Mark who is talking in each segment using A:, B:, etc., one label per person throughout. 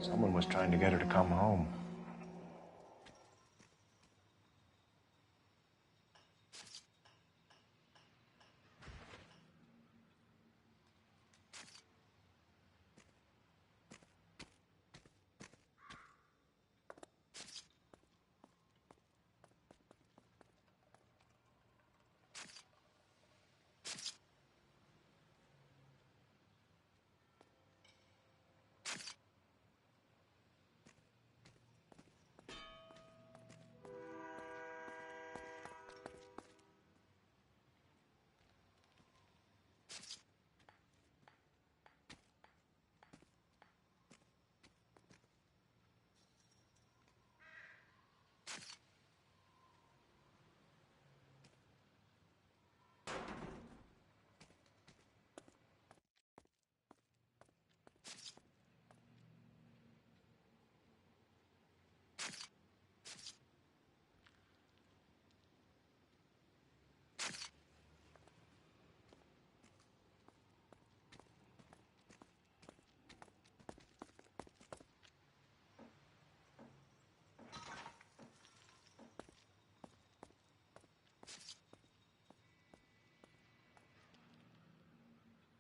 A: Someone was trying to get her to come home.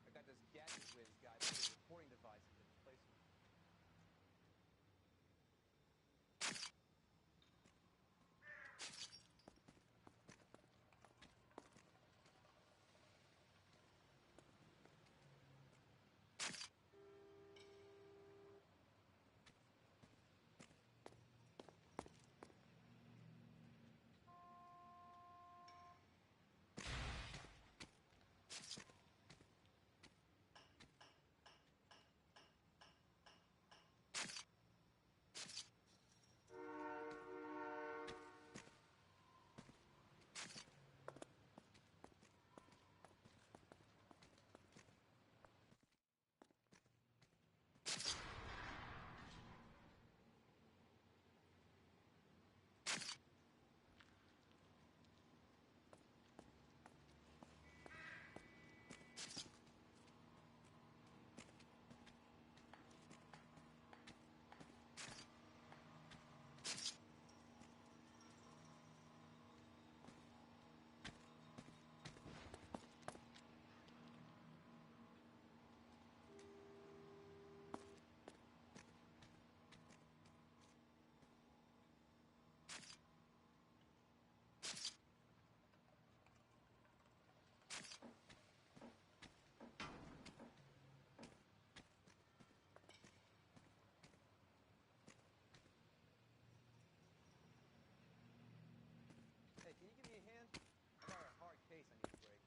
B: I got this Gadget Whiz guy putting recording devices in his place. Hey, can you give me a hand? I got a hard case I need to break.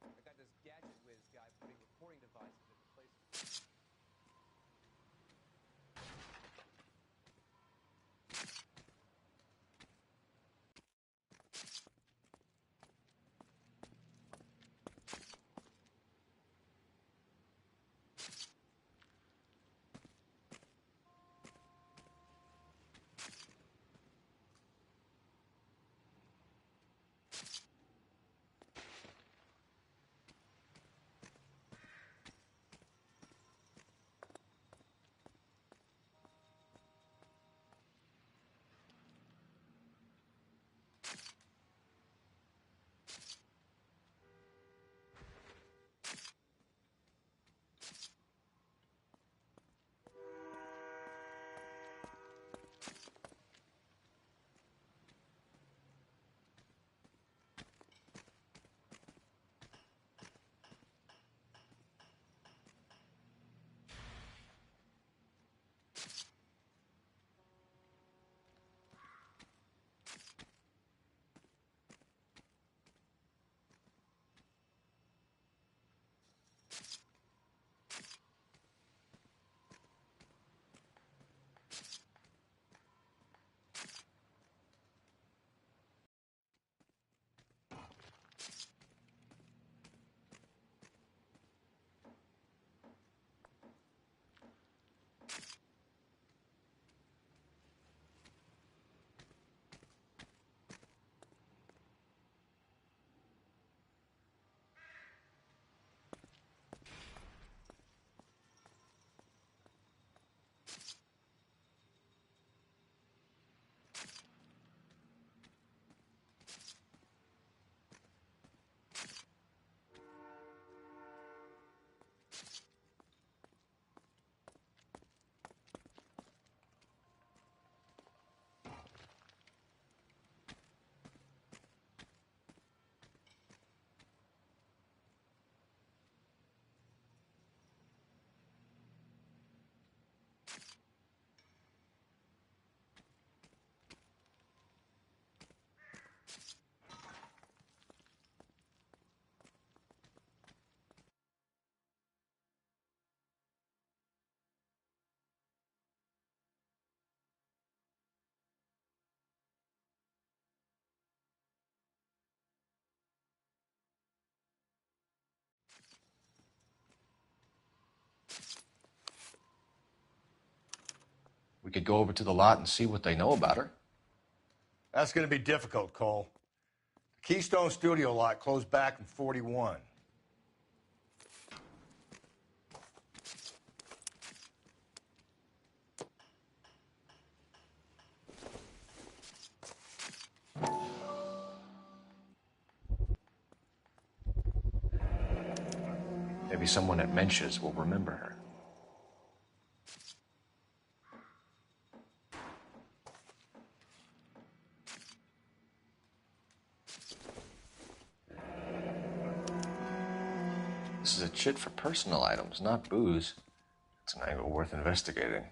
B: I got this Gadget Whiz guy putting recording devices in his place.
A: We could go over to the lot and see what they know about her.
C: That's going to be difficult, Cole. The Keystone Studio lot closed back in 41.
A: Maybe someone at Mensch's will remember her. This is a chit for personal items, not booze. It's an angle worth investigating.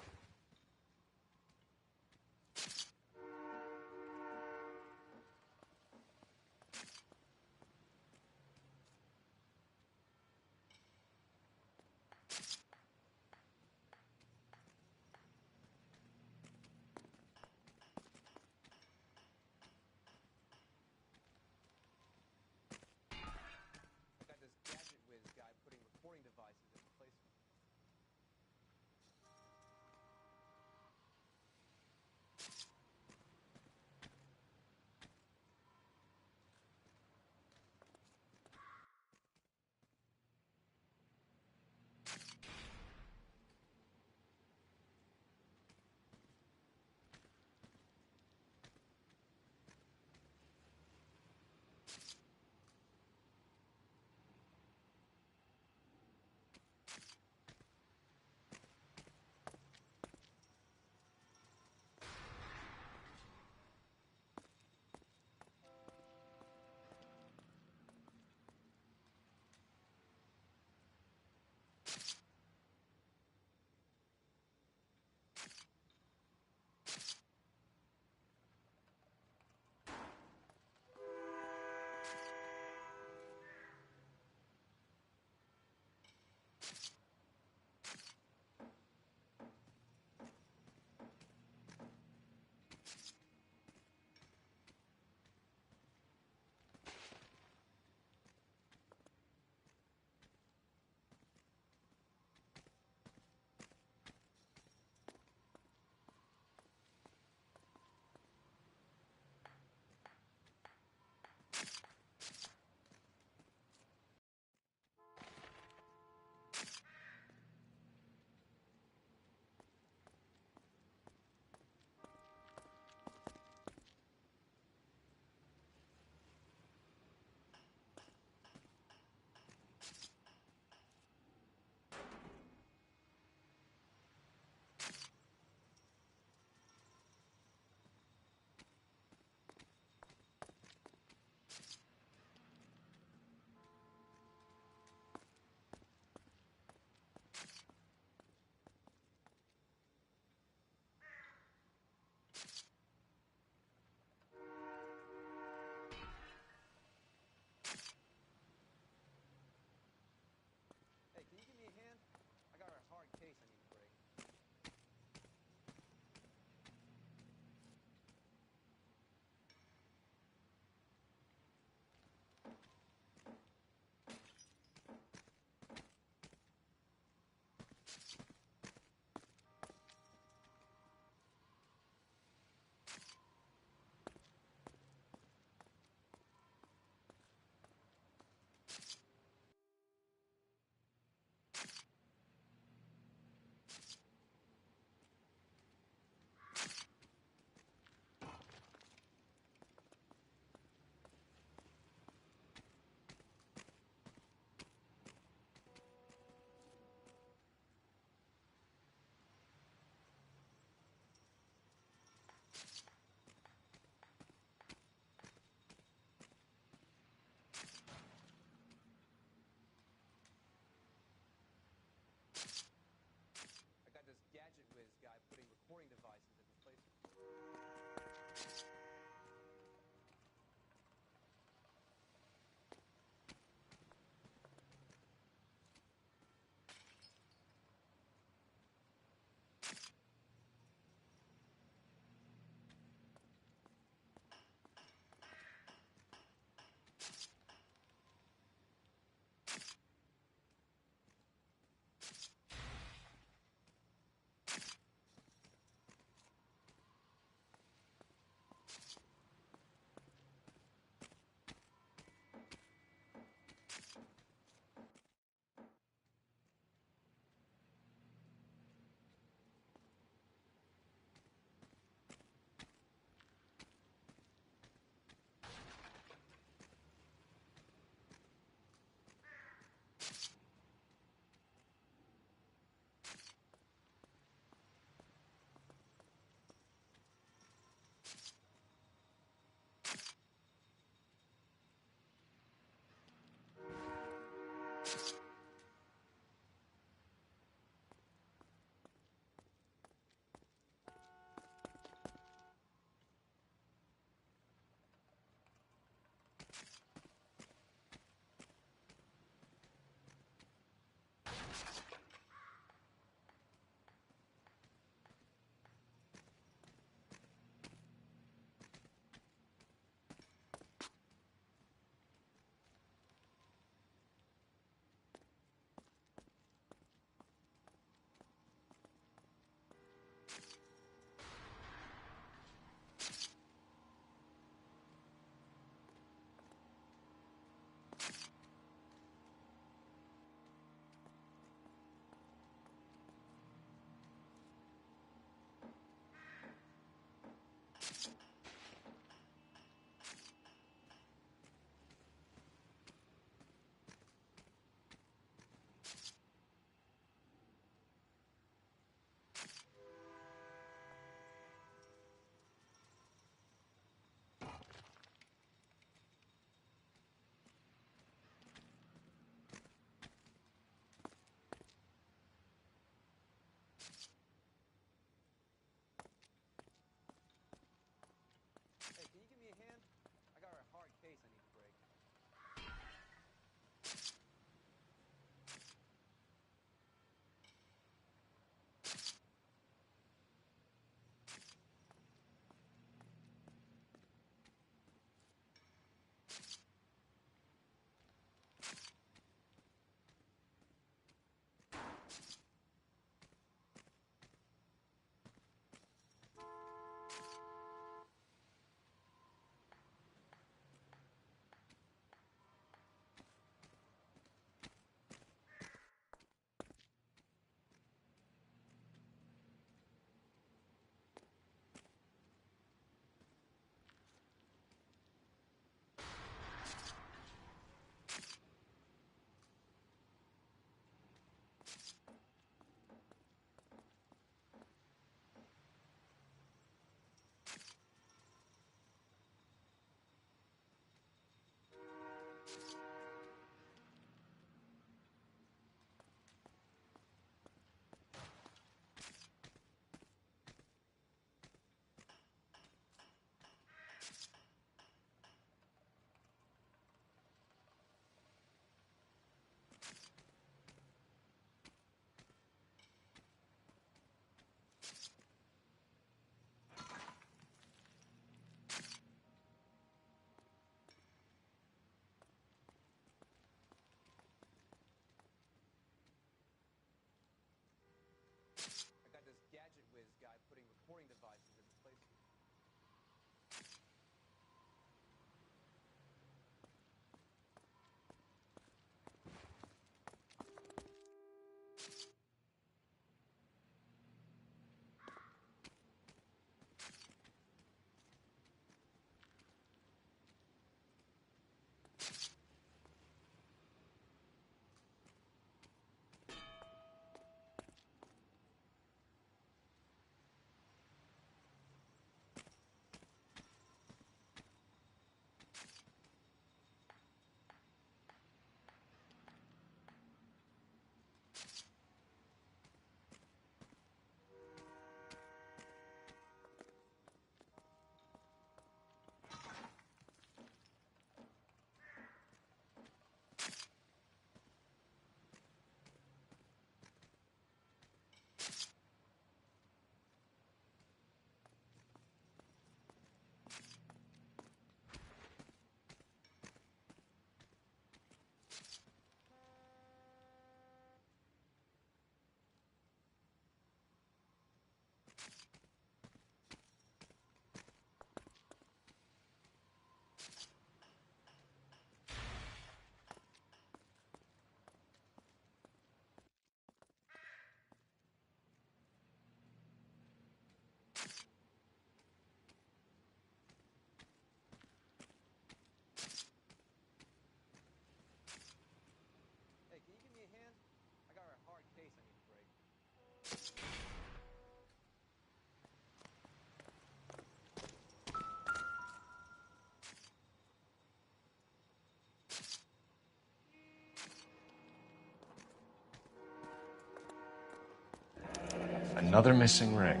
A: Another missing ring.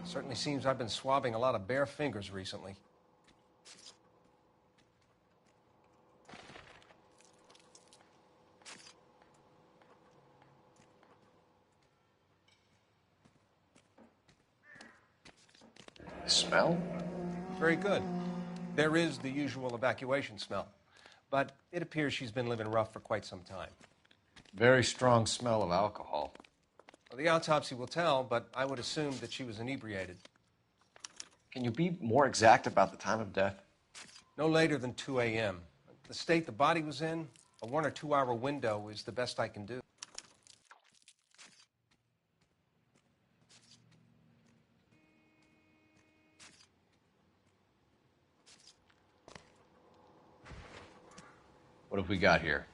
B: Certainly seems I've been swabbing a lot of bare fingers recently.
A: The smell?
B: Very good. There is the usual evacuation smell, but it appears she's been living rough for quite some time.
A: Very strong smell of alcohol.
B: Well, the autopsy will tell, but I would assume that she was inebriated.
A: Can you be more exact about the time of death?
B: No later than 2 a.m. The state the body was in, a 1 or 2 hour window is the best I can do.
A: What have we got here?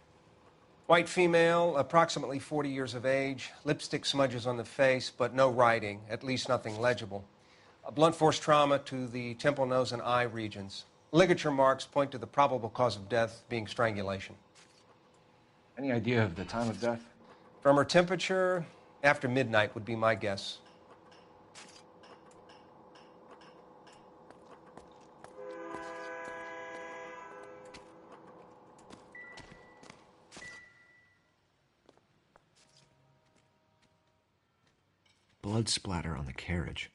B: White female, approximately 40 years of age, lipstick smudges on the face, but no writing, at least nothing legible. A blunt force trauma to the temple, nose, and eye regions. Ligature marks point to the probable cause of death being strangulation.
A: Any idea of the time of death?
B: From her temperature, after midnight would be my guess.
A: Blood splatter on the carriage.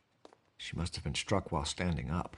A: She must have been struck while standing up.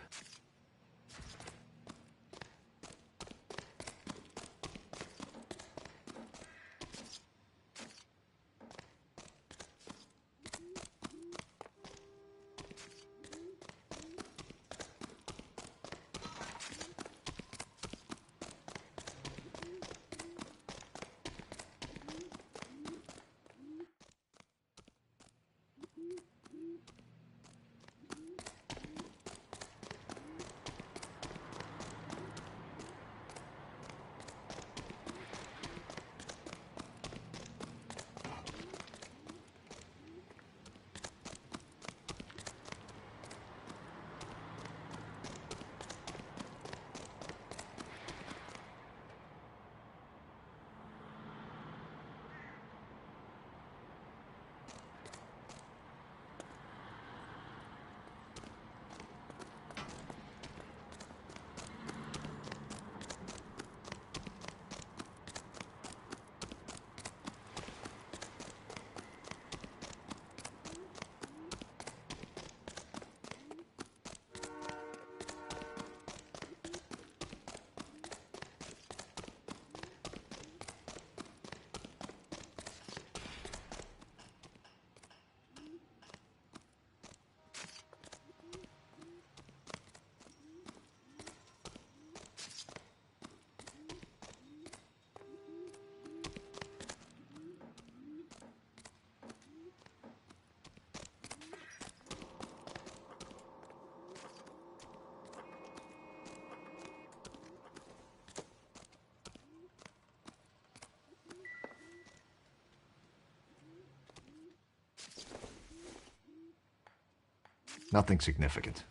A: Nothing significant.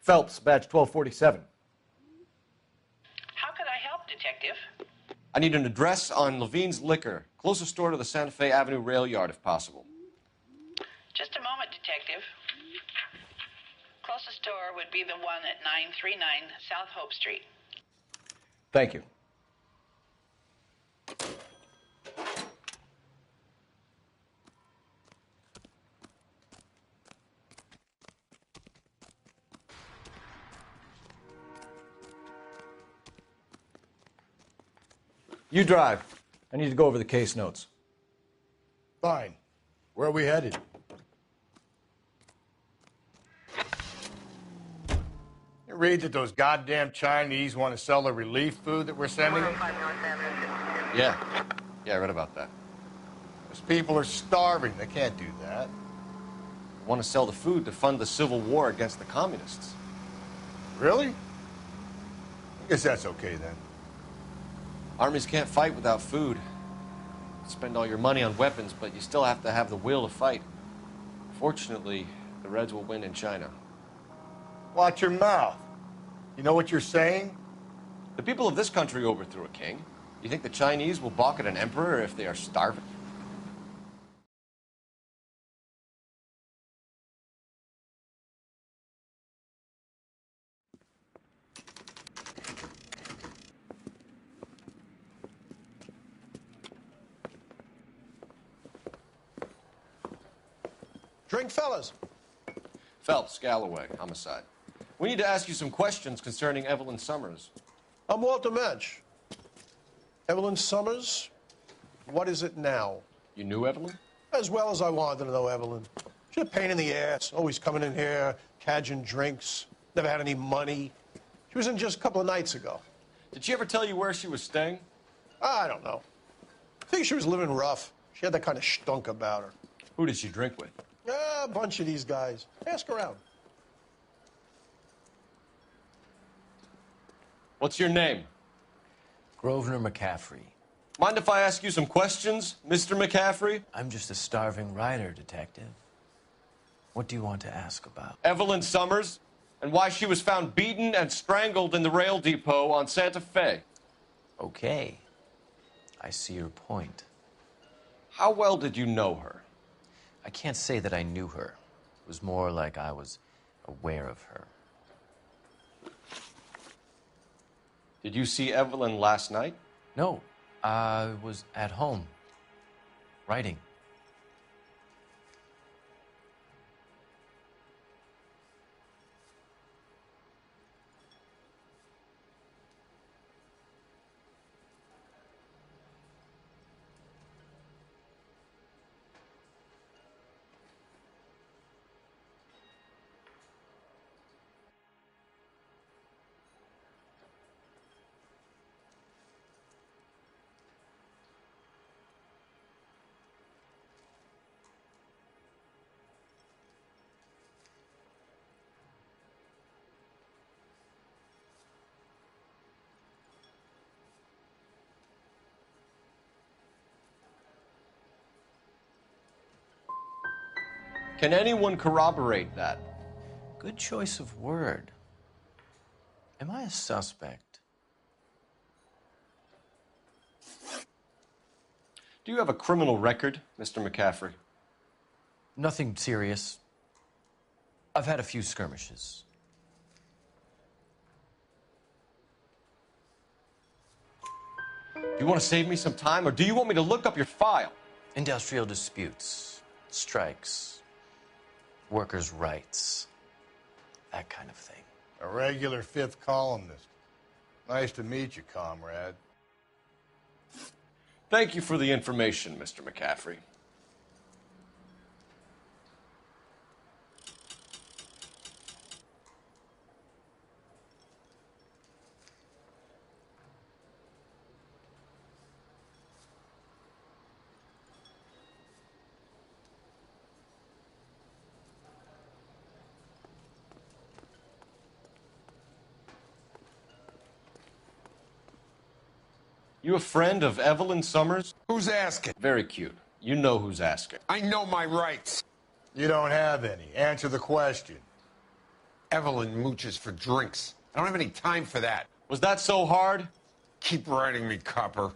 A: Phelps, badge 1247.
D: How could I help, Detective?
A: I need an address on Levine's Liquor, closest store to the Santa Fe Avenue rail yard, if possible.
D: Just a moment, Detective. Closest store would be the one at 939 South Hope Street.
A: Thank you. You drive. I need to go over the case notes.
C: Fine. Where are we headed? You read that those goddamn Chinese want to sell the relief food that we're sending them?
A: Yeah, I read about that.
C: Those people are starving. They can't do that.
A: They want to sell the food to fund the civil war against the communists.
C: Really? I guess that's okay then.
A: Armies can't fight without food. Spend all your money on weapons, but you still have to have the will to fight. Fortunately, the Reds will win in China.
C: Watch your mouth. You know what you're saying?
A: The people of this country overthrew a king. You think the Chinese will balk at an emperor if they are starving?
E: Drink, fellas.
A: Phelps, Galloway, homicide. We need to ask you some questions concerning Evelyn Summers.
E: I'm Walter Mensch. Evelyn Summers, what is it now?
A: You knew Evelyn?
E: As well as I wanted to know Evelyn. She's a pain in the ass, always coming in here, cadging drinks, never had any money. She was in just a couple of nights ago.
A: Did she ever tell you where she was staying?
E: I don't know. I think she was living rough. She had that kind of stunk about her.
A: Who did she drink with?
E: A bunch of these guys. Ask around.
A: What's your name?
F: Grosvenor McCaffrey.
A: Mind if I ask you some questions, Mr. McCaffrey?
F: I'm just a starving writer, Detective. What do you want to ask about?
A: Evelyn Summers, and why she was found beaten and strangled in the rail depot on Santa Fe.
F: Okay. I see your point.
A: How well did you know her?
F: I can't say that I knew her. It was more like I was aware of her.
A: Did you see Evelyn last night?
F: No, I was at home, writing.
A: Can anyone corroborate that?
F: Good choice of word. Am I a suspect?
A: Do you have a criminal record, Mr. McCaffrey?
F: Nothing serious. I've had a few skirmishes.
A: Do you want to save me some time, or do you want me to look up your file?
F: Industrial disputes, strikes, workers' rights, that kind of thing.
C: A regular fifth columnist. Nice to meet you, comrade.
A: Thank you for the information, Mr. McCaffrey. You a friend of Evelyn Summers?
G: Who's asking?
A: Very cute. You know who's asking.
G: I know my rights.
C: You don't have any. Answer the question.
G: Evelyn mooches for drinks. I don't have any time for that.
A: Was that so hard?
G: Keep writing me, copper.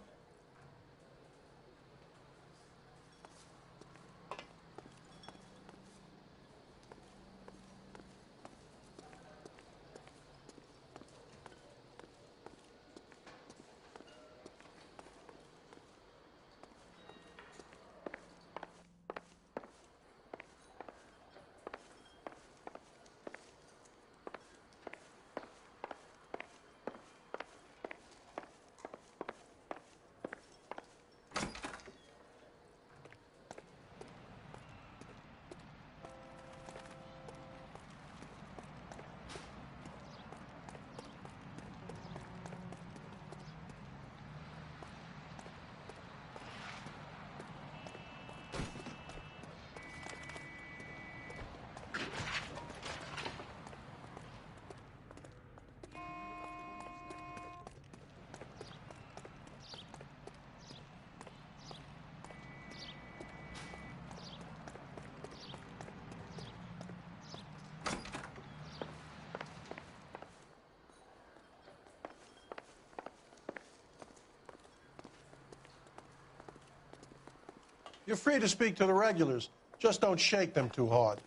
E: You're free to speak to the regulars. Just don't shake them too hard.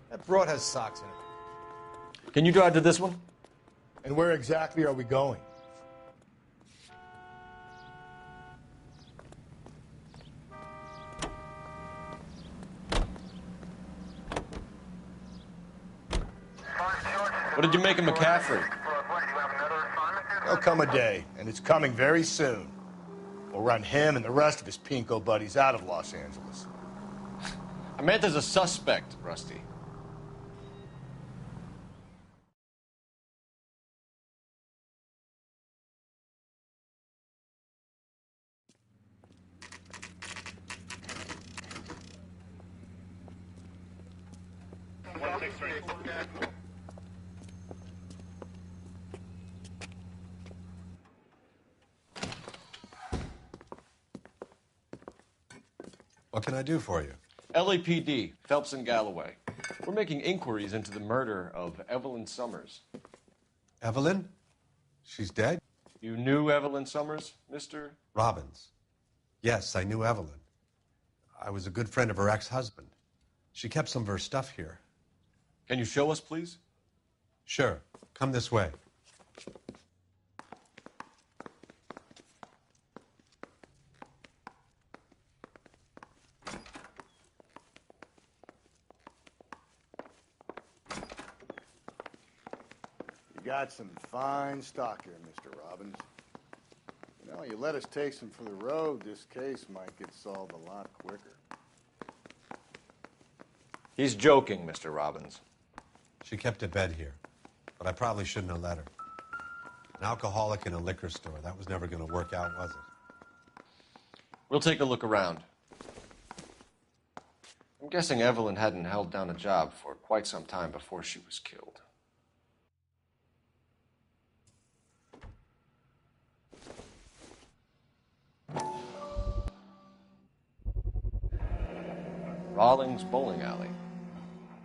C: That broad has socks in it.
A: Can you drive to this one?
C: And where exactly are we going?
A: What did you make of McCaffrey?
C: There'll come a day, and it's coming very soon. We'll run him and the rest of his pinko buddies out of Los Angeles.
A: I meant as a suspect, Rusty.
H: What can I do for you?
A: LAPD, Phelps and Galloway. We're making inquiries into the murder of Evelyn Summers.
H: Evelyn? She's dead?
A: You knew Evelyn Summers, Mr.
H: Robbins. Yes, I knew Evelyn. I was a good friend of her ex-husband. She kept some of her stuff here.
A: Can you show us, please?
H: Sure. Come this way.
C: You got some fine stock here, Mr. Robbins. You know, you let us take some for the road, this case might get solved a lot quicker.
A: He's joking, Mr. Robbins.
H: She kept a bed here, but I probably shouldn't have let her. An alcoholic in a liquor store. That was never going to work out, was it?
A: We'll take a look around. I'm guessing Evelyn hadn't held down a job for quite some time before she was killed. Rawlings Bowling Alley.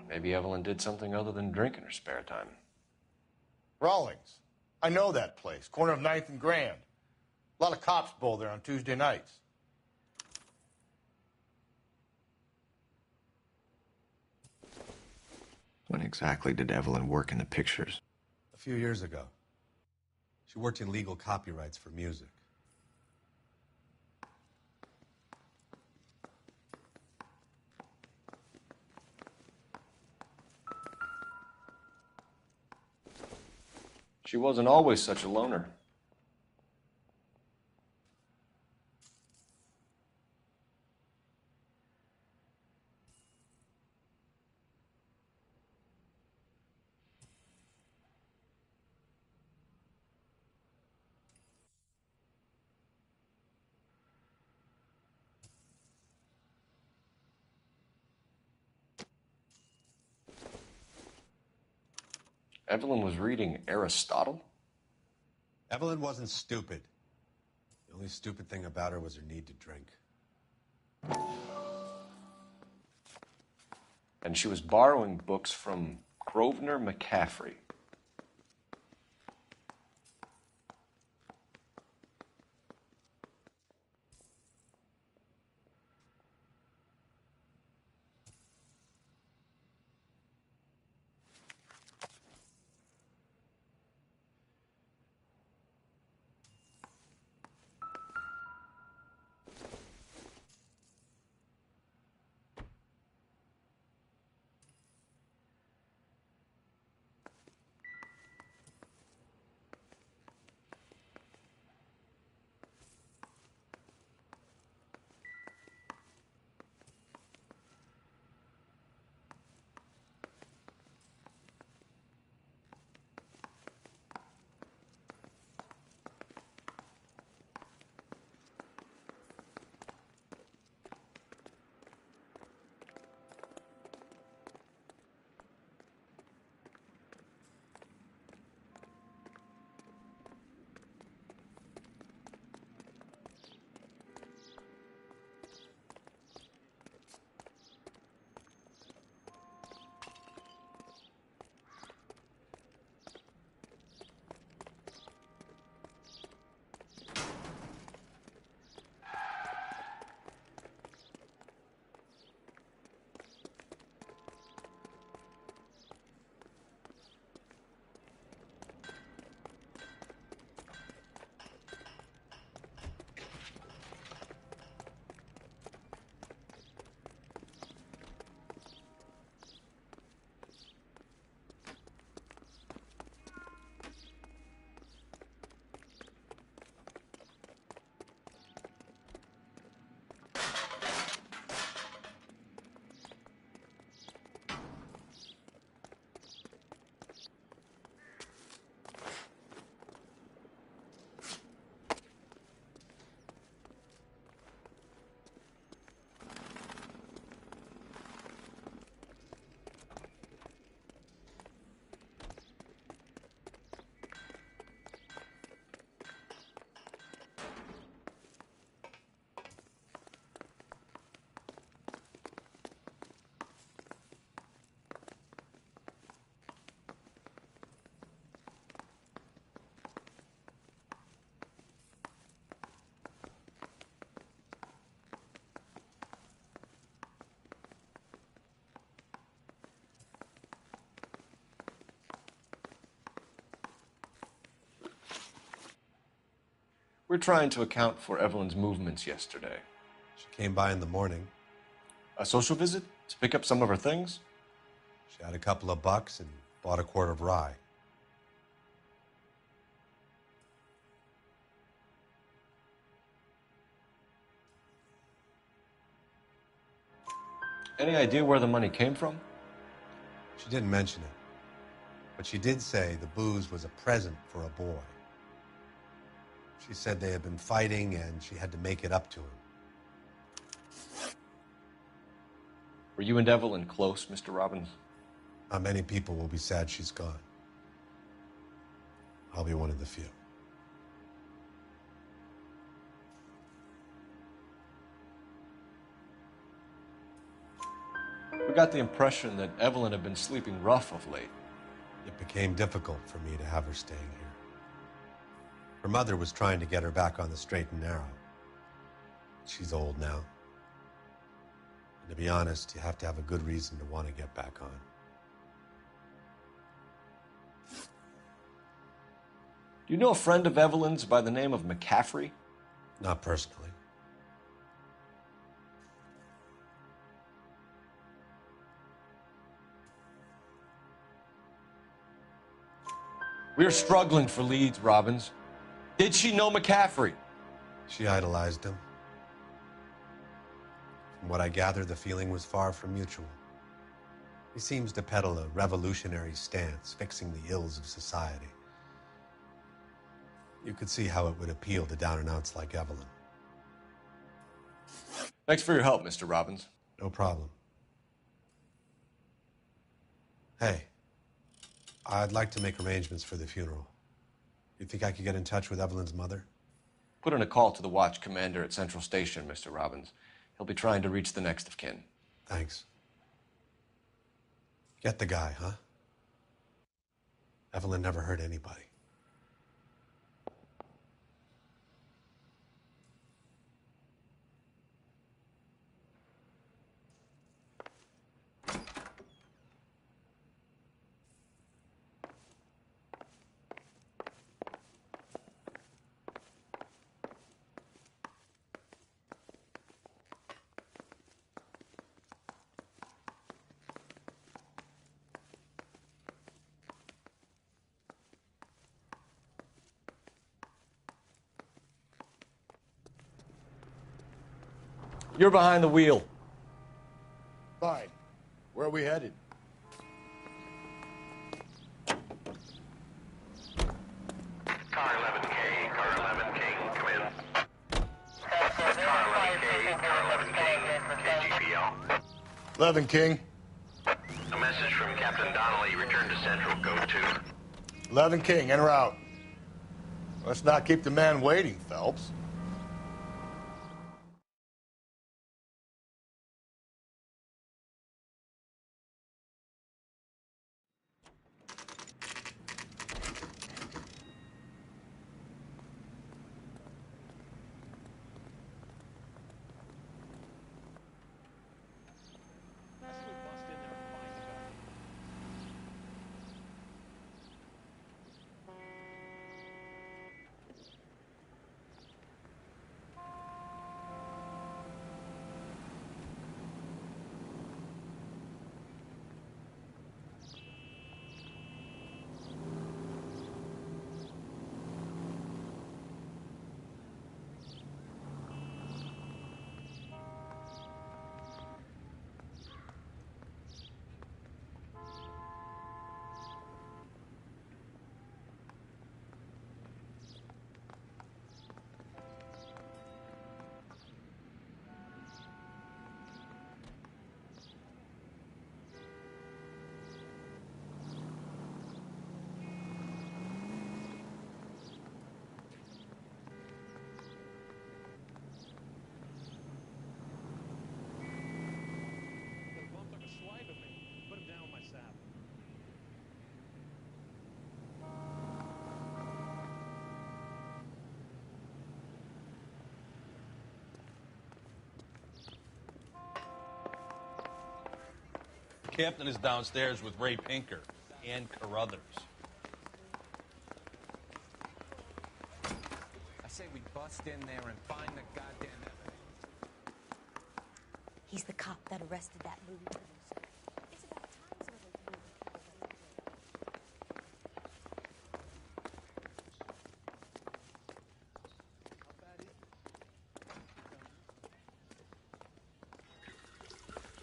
A: Maybe Evelyn did something other than drink in her spare time.
C: Rawlings. I know that place. Corner of 9th and Grand. A lot of cops bowl there on Tuesday nights.
I: When exactly did Evelyn work in the pictures?
H: A few years ago. She worked in legal copyrights for music.
A: She wasn't always such a loner. Evelyn was reading Aristotle?
H: Evelyn wasn't stupid. The only stupid thing about her was her need to drink.
A: And she was borrowing books from Grosvenor McCaffrey. We're trying to account for Evelyn's movements yesterday.
H: She came by in the morning.
A: A social visit to pick up some of her things?
H: She had a couple of bucks and bought a quart of rye.
A: Any idea where the money came from?
H: She didn't mention it, but she did say the booze was a present for a boy. She said they had been fighting and she had to make it up to him.
A: Were you and Evelyn close, Mr. Robbins?
H: Not many people will be sad she's gone. I'll be one of the few.
A: We got the impression that Evelyn had been sleeping rough of late.
H: It became difficult for me to have her staying here. Her mother was trying to get her back on the straight and narrow. She's old now. And to be honest, you have to have a good reason to want to get back on.
A: Do you know a friend of Evelyn's by the name of McCaffrey?
H: Not personally.
A: We're struggling for leads, Robbins. Did she know McCaffrey?
H: She idolized him. From what I gather, the feeling was far from mutual. He seems to peddle a revolutionary stance, fixing the ills of society. You could see how it would appeal to down-and-outs like Evelyn.
A: Thanks for your help, Mr. Robbins.
H: No problem. Hey, I'd like to make arrangements for the funeral. You think I could get in touch with Evelyn's mother?
A: Put in a call to the watch commander at Central Station, Mr. Robbins. He'll be trying to reach the next of kin.
H: Thanks. Get the guy, huh? Evelyn never hurt anybody.
A: You're behind the wheel.
C: Fine. Where are we headed?
J: Car 11K, car 11K, come in. Car 11K, car 11K, KGPL.
C: 11 King.
J: A message from Captain Donnelly. Return to Central. Go to.
C: 11 King, en route. Let's not keep the man waiting, Phelps.
K: The captain is downstairs with Ray Pinker and Carruthers.
L: I say we bust in there and find the goddamn evidence.
M: He's the cop that arrested that movie producer. It's about time somebody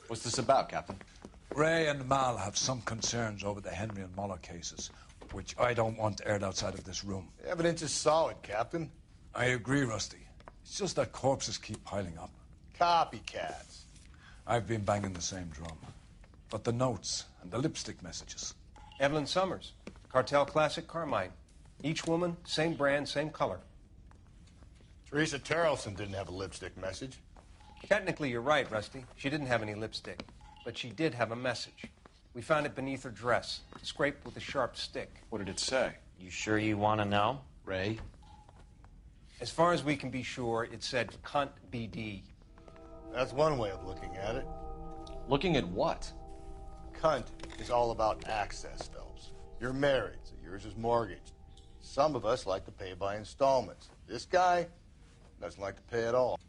A: What's this about, Captain?
N: Ray and Mal have some concerns over the Henry and Muller cases, which I don't want aired outside of this room.
C: The evidence is solid, Captain.
N: I agree, Rusty. It's just that corpses keep piling up.
C: Copycats.
N: I've been banging the same drum. But the notes and the lipstick messages.
B: Evelyn Summers, Cartel Classic Carmine. Each woman, same brand, same color.
C: Teresa Terrelson didn't have a lipstick message.
B: Technically, you're right, Rusty. She didn't have any lipstick. But she did have a message. We found it beneath her dress, scraped with a sharp stick.
A: What did it say?
F: You sure you want to know?
A: Ray?
B: As far as we can be sure, it said cunt BD.
C: That's one way of looking at it.
A: Looking at what?
C: Cunt is all about access, Phelps. You're married, so yours is mortgaged. Some of us like to pay by installments. This guy doesn't like to pay at all.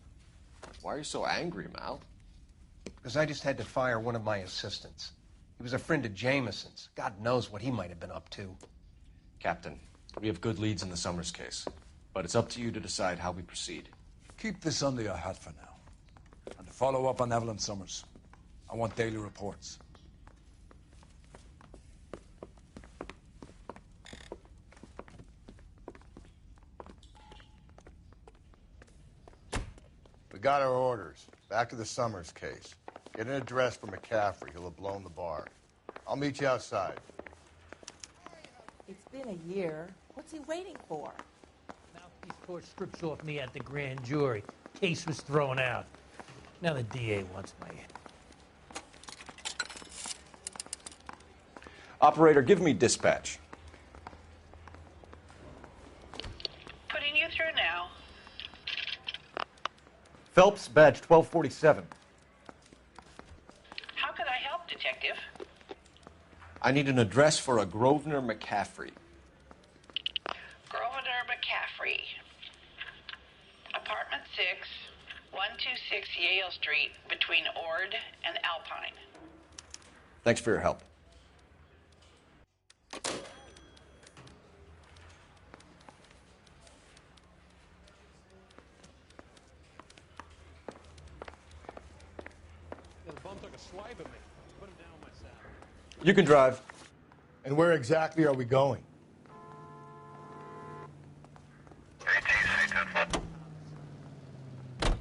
A: Why are you so angry, Mal?
B: Because I just had to fire one of my assistants. He was a friend of Jameson's. God knows what he might have been up to.
A: Captain, we have good leads in the Summers case, but it's up to you to decide how we proceed.
N: Keep this under your hat for now. And to follow up on Evelyn Summers, I want daily reports.
C: We got our orders. Back to the Summers case. Get an address for McCaffrey. He'll have blown the bar. I'll meet you outside.
O: It's been a year. What's he waiting for?
P: Mouthpiece Court strips off me at the grand jury. Case was thrown out. Now the DA wants my head.
Q: Operator, give me dispatch.
D: Putting you through now.
Q: Phelps, badge 1247.
D: How could I help, Detective?
A: I need an address for a Grosvenor McCaffrey.
D: Grosvenor McCaffrey. Apartment 6, 126 Yale Street, between Ord and Alpine.
A: Thanks for your help.
E: The bum took a swipe at me. Put him down on my saddle.
Q: You can drive.
C: And where exactly are we going?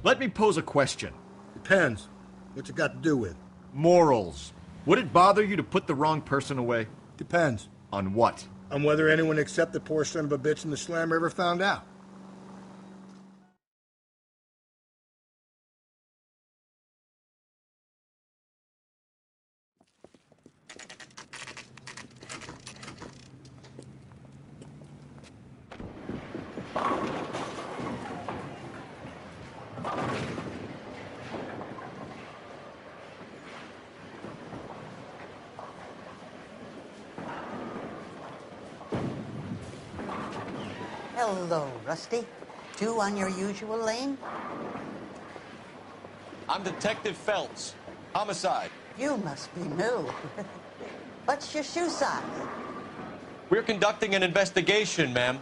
R: Let me pose a question.
C: Depends. What's it got to do with?
R: Morals. Would it bother you to put the wrong person away?
C: Depends.
R: On what?
C: On whether anyone except the poor son of a bitch in the slammer ever found out.
S: Hello, Rusty. Two on your usual lane?
A: I'm Detective Phelps. Homicide.
S: You must be new. What's your shoe size?
A: We're conducting an investigation, ma'am.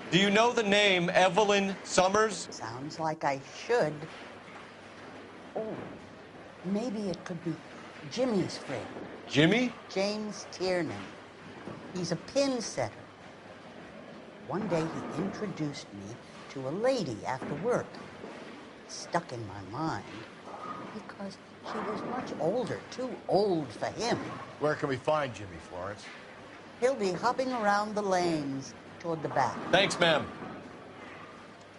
A: Do you know the name Evelyn Summers?
S: Sounds like I should. Oh, maybe it could be Jimmy's friend.
A: Jimmy?
S: James Tiernan. He's a pin setter. One day he introduced me to a lady after work. Stuck in my mind because she was much older, too old for him.
C: Where can we find Jimmy, Florence?
S: He'll be hopping around the lanes toward the back.
A: Thanks, ma'am.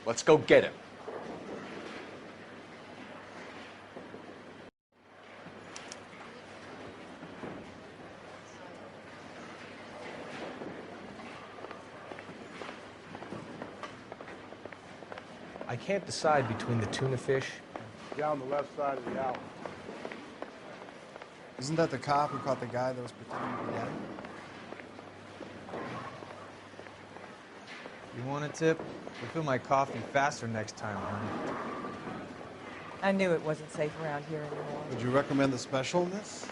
A: Let's go get him.
T: I can't decide between the tuna fish.
E: Down the left side of the alley.
U: Isn't that the cop who caught the guy that was pretending to be dead? You want a tip? Refill my coffee faster next time, honey.
O: I knew it wasn't safe around here anymore.
U: Would you recommend the special, miss?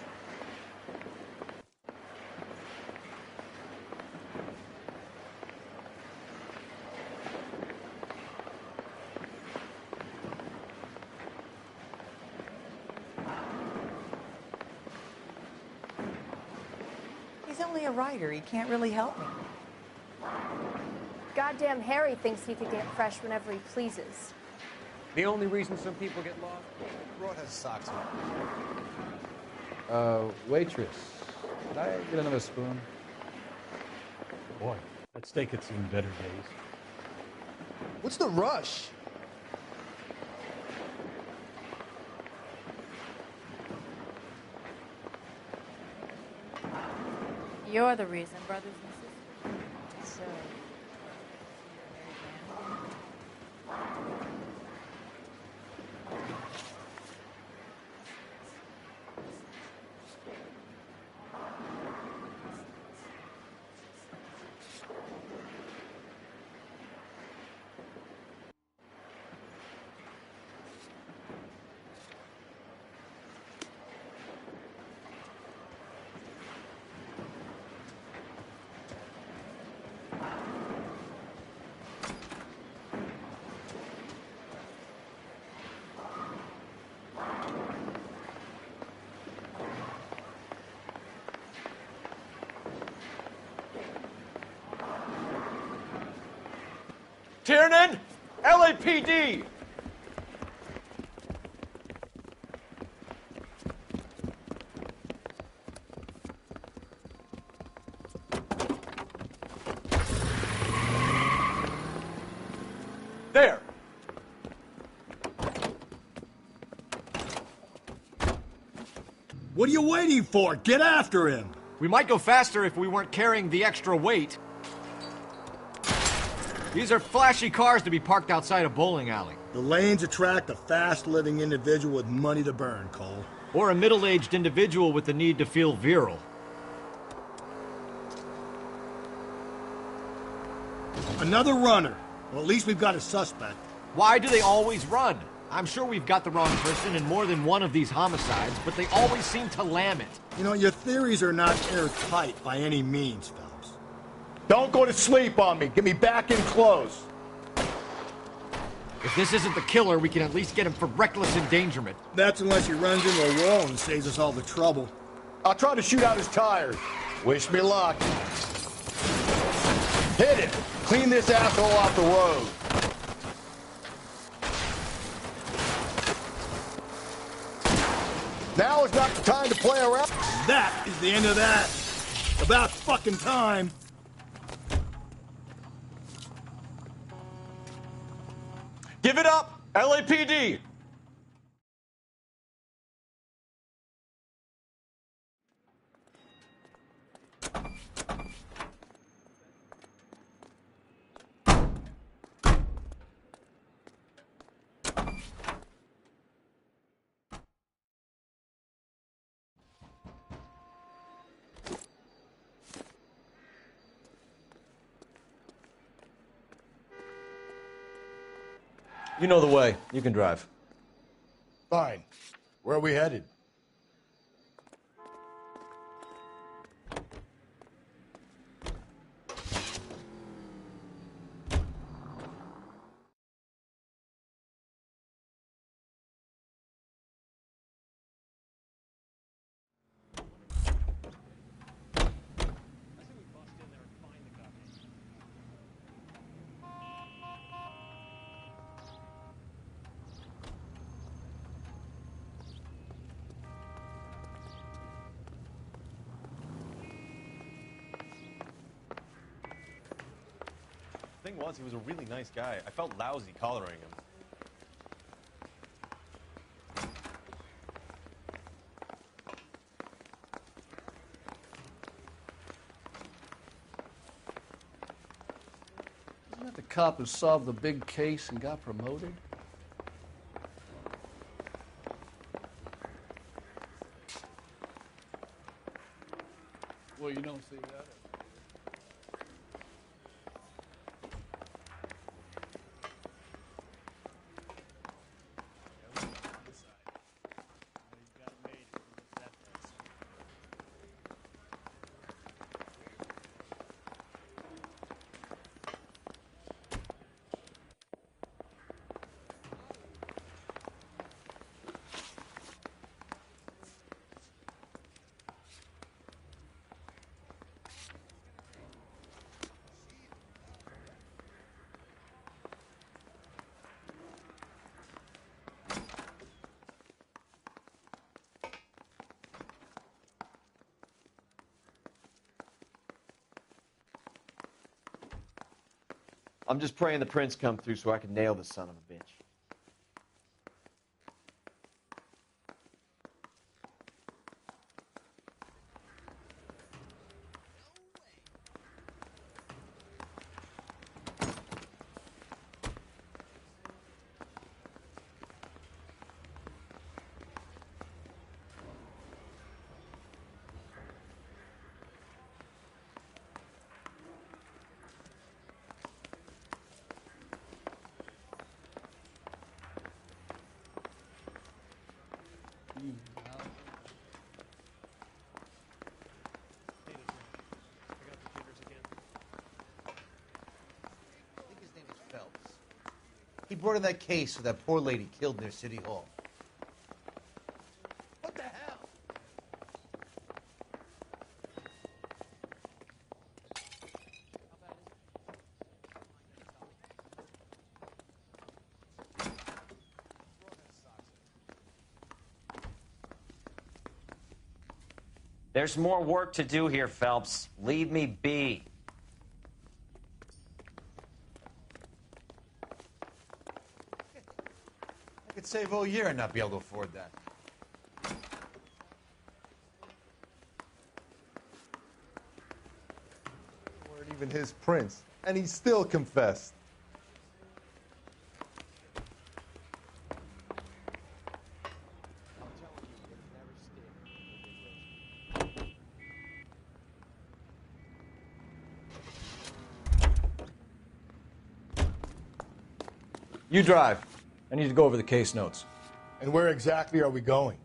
O: He's only a writer. He can't really help me.
V: Goddamn Harry thinks he could get fresh whenever he pleases.
T: The only reason some people get lost?
U: Rod has socks on.
W: Waitress, could I get another spoon?
K: Boy, that steak had seen better days.
E: What's the rush?
V: You're the reason, brothers and sisters. So.
A: Tiernan! LAPD! There!
X: What are you waiting for? Get after him!
R: We might go faster if we weren't carrying the extra weight. These are flashy cars to be parked outside a bowling alley.
G: The lanes attract a fast-living individual with money to burn, Cole.
R: Or a middle-aged individual with the need to feel virile.
G: Another runner. Well, at least we've got a suspect.
R: Why do they always run? I'm sure we've got the wrong person in more than one of these homicides, but they always seem to lam it.
G: You know, your theories are not airtight by any means, Phelps.
C: Don't go to sleep on me. Get me back in close.
R: If this isn't the killer, we can at least get him for reckless endangerment.
G: That's unless he runs into a wall and saves us all the trouble.
C: I'll try to shoot out his tires. Wish me luck. Hit it. Clean this asshole off the road. Now is not the time to play around.
G: That is the end of that. About fucking time.
Q: Give it up, LAPD! You know the way. You can drive.
C: Fine. Where are we headed?
A: The thing was, he was a really nice guy. I felt lousy collaring him.
H: Isn't that the cop who solved the big case and got promoted? Well, you don't see that.
A: I'm just praying the prints come through so I can nail this son of a bitch.
I: He brought in that case of that poor lady killed near City Hall. What the hell?
X: There's more work to do here, Phelps. Leave me be.
I: I could save all year and not be able to afford that.
F: even his prince, and he still confessed.
Q: You drive. I need to go over the case notes.
C: And where exactly are we going?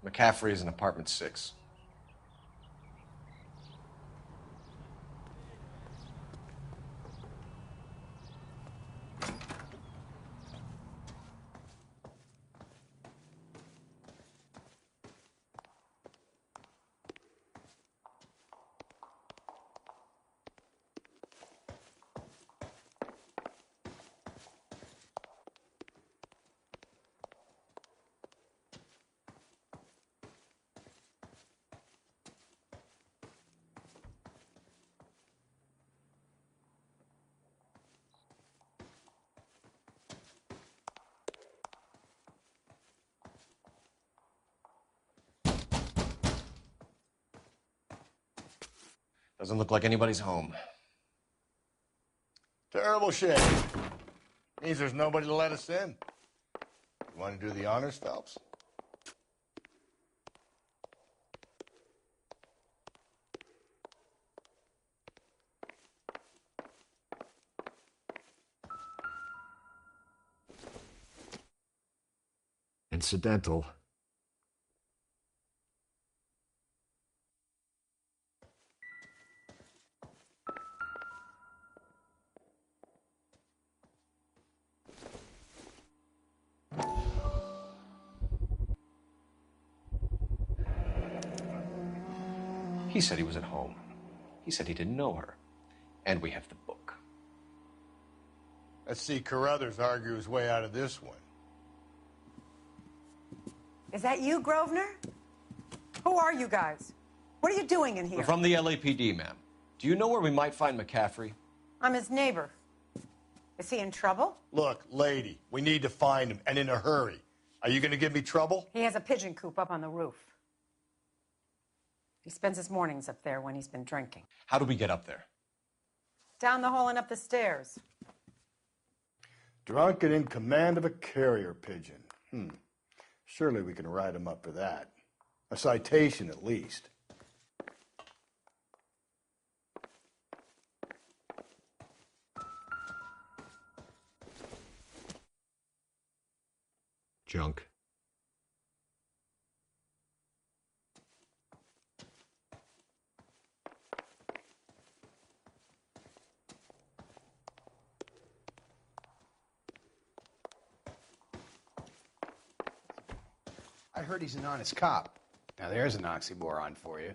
A: McCaffrey is in apartment 6. Doesn't look like anybody's home.
C: Terrible shame. Means there's nobody to let us in. You want to do the honors, Phelps?
R: Incidental.
A: He said he was at home. He said he didn't know her. And we have the book.
C: Let's see Carruthers argue his way out of this one.
O: Is that you, Grosvenor? Who are you guys? What are you doing in here?
A: We're from the LAPD, ma'am. Do you know where we might find McCaffrey?
O: I'm his neighbor. Is he in trouble?
C: Look, lady, we need to find him, and in a hurry. Are you going to give me trouble?
O: He has a pigeon coop up on the roof. He spends his mornings up there when he's been drinking.
A: How do we get up there?
O: Down the hall and up the stairs.
C: Drunk and in command of a carrier pigeon. Surely we can write him up for that. A citation, at least.
A: Junk.
J: I heard he's an honest cop. Now there's an oxymoron for you.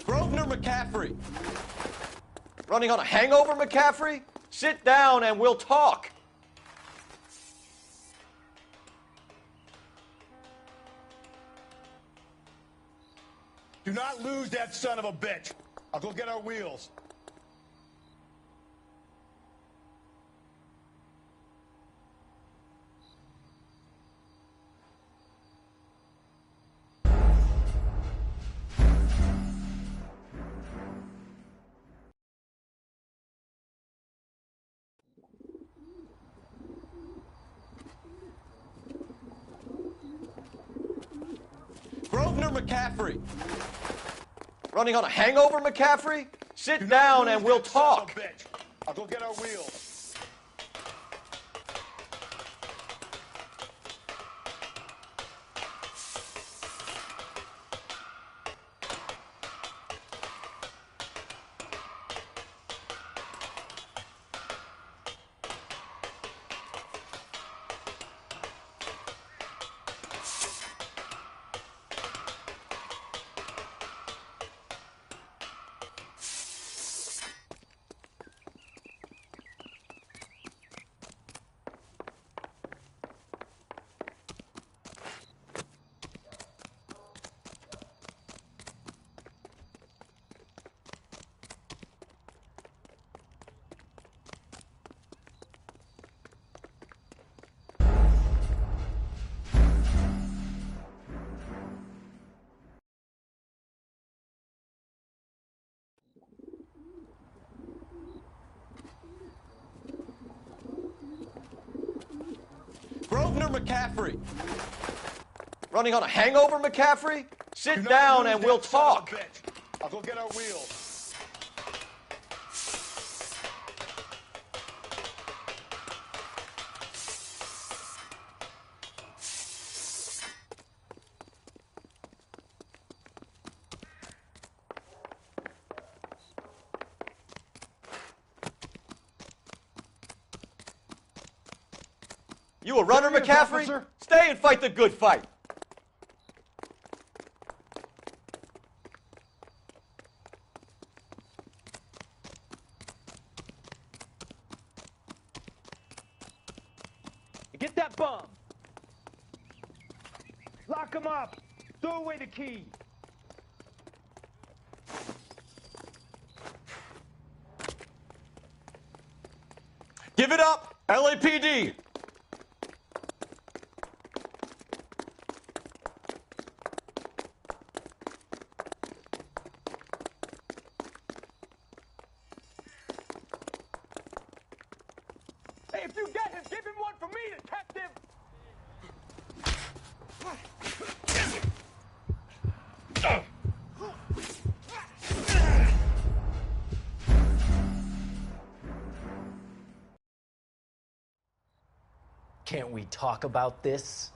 A: Grosvenor McCaffrey! Running on a hangover, McCaffrey? Sit down and we'll talk.
G: Do not lose that son of a bitch. I'll go get our wheels.
A: Grosvenor McCaffrey. Running on a hangover, McCaffrey? Sit down and we'll talk.
G: I'll go get our wheels.
A: Grosvenor McCaffrey. Running on a hangover, McCaffrey? Sit down and we'll talk.
G: I'll go get our wheels.
A: You a runner, McCaffrey? Stay and fight the good fight.
T: Get that bum. Lock him up. Throw away the key.
A: Give it up, LAPD.
T: Hey, if you get him, give him one for me, detective.
B: Can't we talk about this?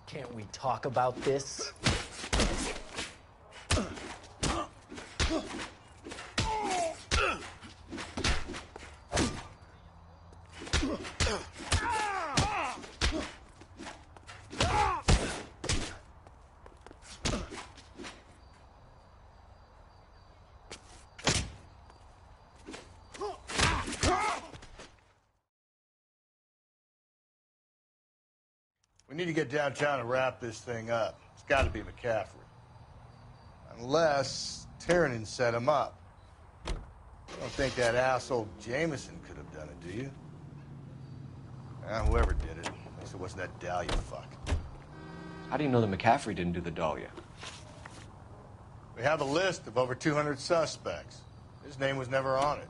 B: Can't we talk about this?
C: We need to get downtown and wrap this thing up. It's got to be McCaffrey. Unless Tiernan set him up. I don't think that asshole Jameson could have done it, do you? Whoever did it. At least it wasn't that Dahlia fuck.
A: How do you know that McCaffrey didn't do the Dahlia?
C: We have a list of over 200 suspects. His name was never on it.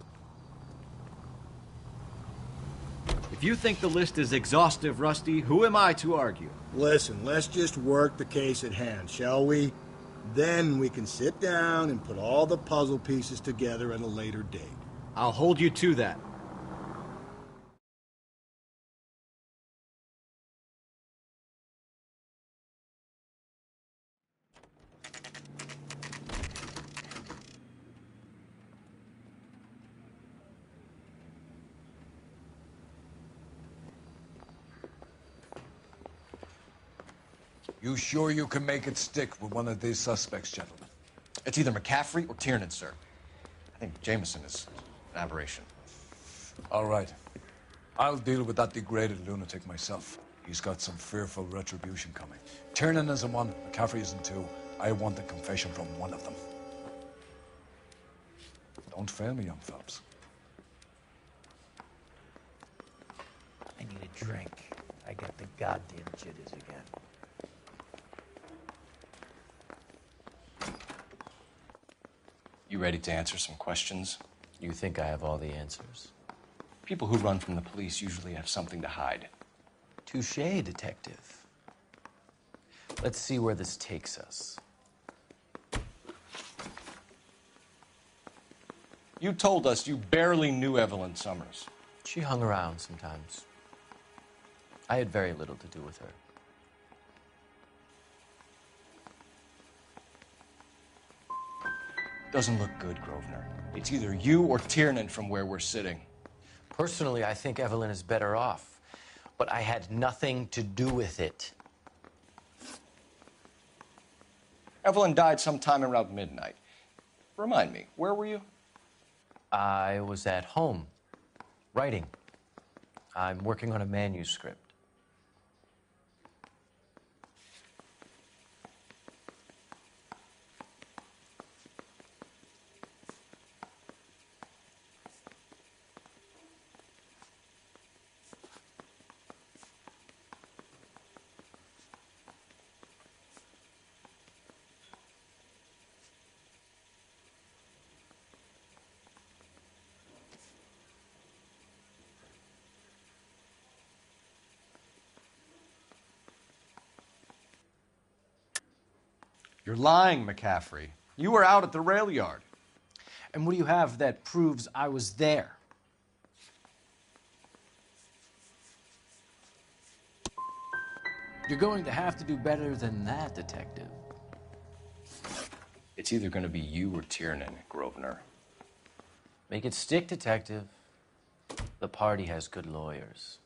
R: If you think the list is exhaustive, Rusty, who am I to argue?
G: Listen, let's just work the case at hand, shall we? Then we can sit down and put all the puzzle pieces together at a later date.
R: I'll hold you to that.
L: You sure you can make it stick with one of these suspects, gentlemen?
A: It's either McCaffrey or Tiernan, sir. I think Jameson is an aberration.
L: All right. I'll deal with that degraded lunatic myself. He's got some fearful retribution coming. Tiernan is in one, McCaffrey is in two. I want the confession from one of them. Don't fail me, young Phelps.
B: I need a drink. I got the goddamn jitters again.
A: You ready to answer some questions?
B: You think I have all the answers?
A: People who run from the police usually have something to hide.
B: Touché, detective. Let's see where this takes us.
A: You told us you barely knew Evelyn Summers.
B: She hung around sometimes. I had very little to do with her.
A: Doesn't look good, Grosvenor. It's either you or Tiernan from where we're sitting.
B: Personally, I think Evelyn is better off, but I had nothing to do with it.
A: Evelyn died sometime around midnight. Remind me, where were you?
B: I was at home, writing. I'm working on a manuscript.
A: You're lying, McCaffrey. You were out at the rail yard.
B: And what do you have that proves I was there? You're going to have to do better than that, detective.
A: It's either going to be you or Tiernan, Grosvenor.
B: Make it stick, detective. The party has good lawyers.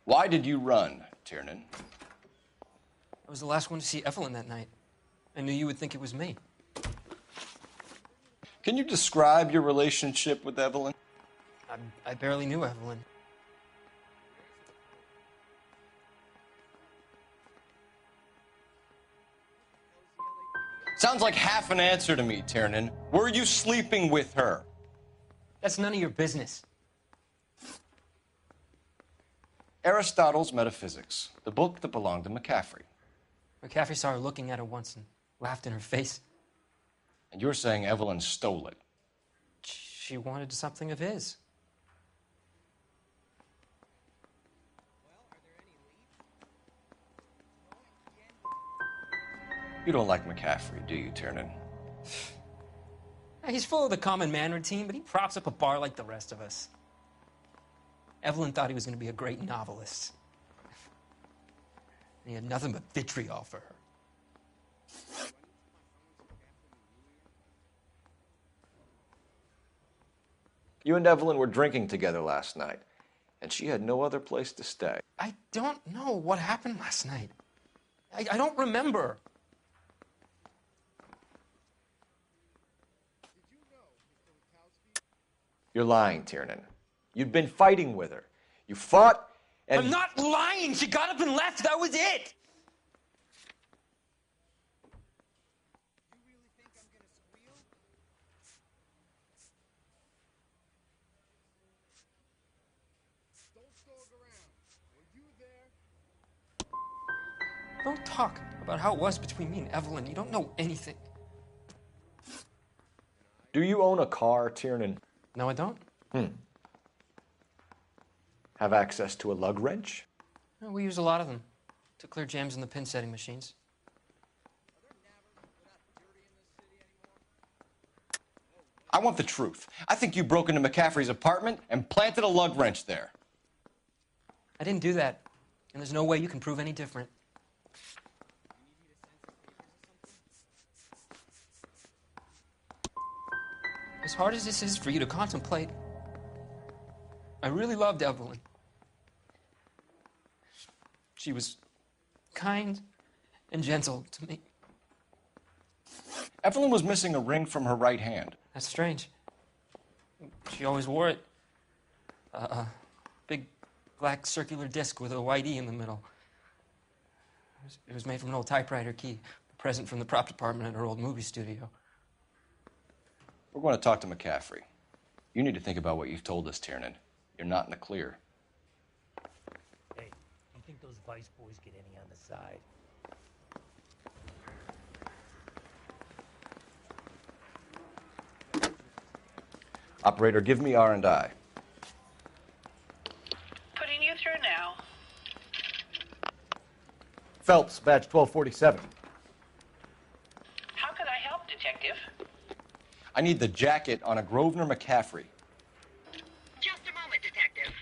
A: Why did you run, Tiernan?
D: I was the last one to see Evelyn that night. I knew you would think it was me.
A: Can you describe your relationship with Evelyn?
D: I barely knew Evelyn.
A: Sounds like half an answer to me, Tiernan. Were you sleeping with her?
D: That's none of your business.
A: Aristotle's Metaphysics, the book that belonged to McCaffrey.
D: McCaffrey saw her looking at her once and laughed in her face.
A: And you're saying Evelyn stole it?
D: She wanted something of his.
A: You don't like McCaffrey, do you, Tiernan?
D: He's full of the common man routine, but he props up a bar like the rest of us. Evelyn thought he was going to be a great novelist. And he had nothing but vitriol for her.
A: You and Evelyn were drinking together last night, and she had no other place to stay.
D: I don't know what happened last night. I don't remember.
A: You're lying, Tiernan. You'd been fighting with her. You fought, and...
D: I'm not lying! She got up and left! That was it! Don't talk about how it was between me and Evelyn. You don't know anything.
A: Do you own a car, Tiernan?
D: No, I don't.
A: Have access to a lug wrench?
D: We use a lot of them to clear jams in the pin setting machines.
A: I want the truth. I think you broke into McCaffrey's apartment and planted a lug wrench there.
D: I didn't do that, and there's no way you can prove any different. As hard as this is for you to contemplate, I really loved Evelyn. She was kind and gentle to me.
A: Evelyn was missing a ring from her right hand.
D: That's strange. She always wore it. A big black circular disc with a white E in the middle. It was made from an old typewriter key, a present from the prop department at her old movie studio.
A: We're going to talk to McCaffrey. You need to think about what you've told us, Tiernan. You're not in the clear.
M: Hey, you think those Vice boys get any on the side?
A: Operator, give me R&I.
N: Putting you through now.
Q: Phelps, badge 1247.
N: How could I help, Detective?
A: I need the jacket on a Grosvenor McCaffrey.
P: Just a moment, Detective.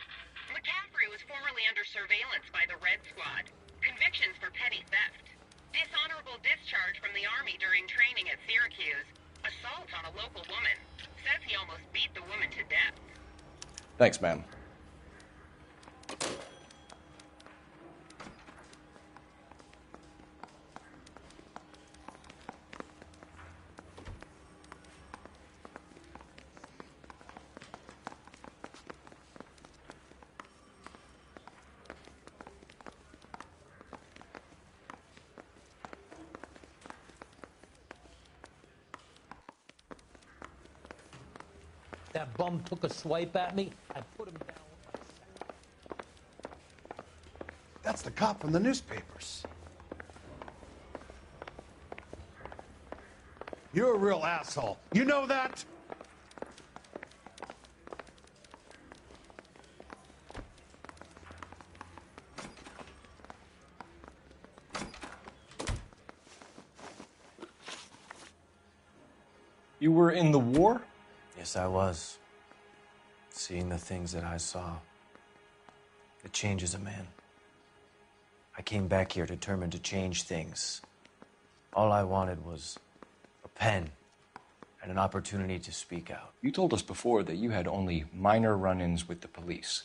P: McCaffrey was formerly under surveillance by the Red Squad. Convictions for petty theft. Dishonorable discharge from the Army during training at Syracuse. Assault on a local woman. Says he almost beat the woman to death.
A: Thanks, ma'am.
M: That bum took a swipe at me. I put him down.
I: That's the cop from the newspapers. You're a real asshole. You know that?
A: You were in the war?
B: Yes, I was. Seeing the things that I saw. It changes a man. I came back here determined to change things. All I wanted was a pen and an opportunity to speak out.
A: You told us before that you had only minor run-ins with the police.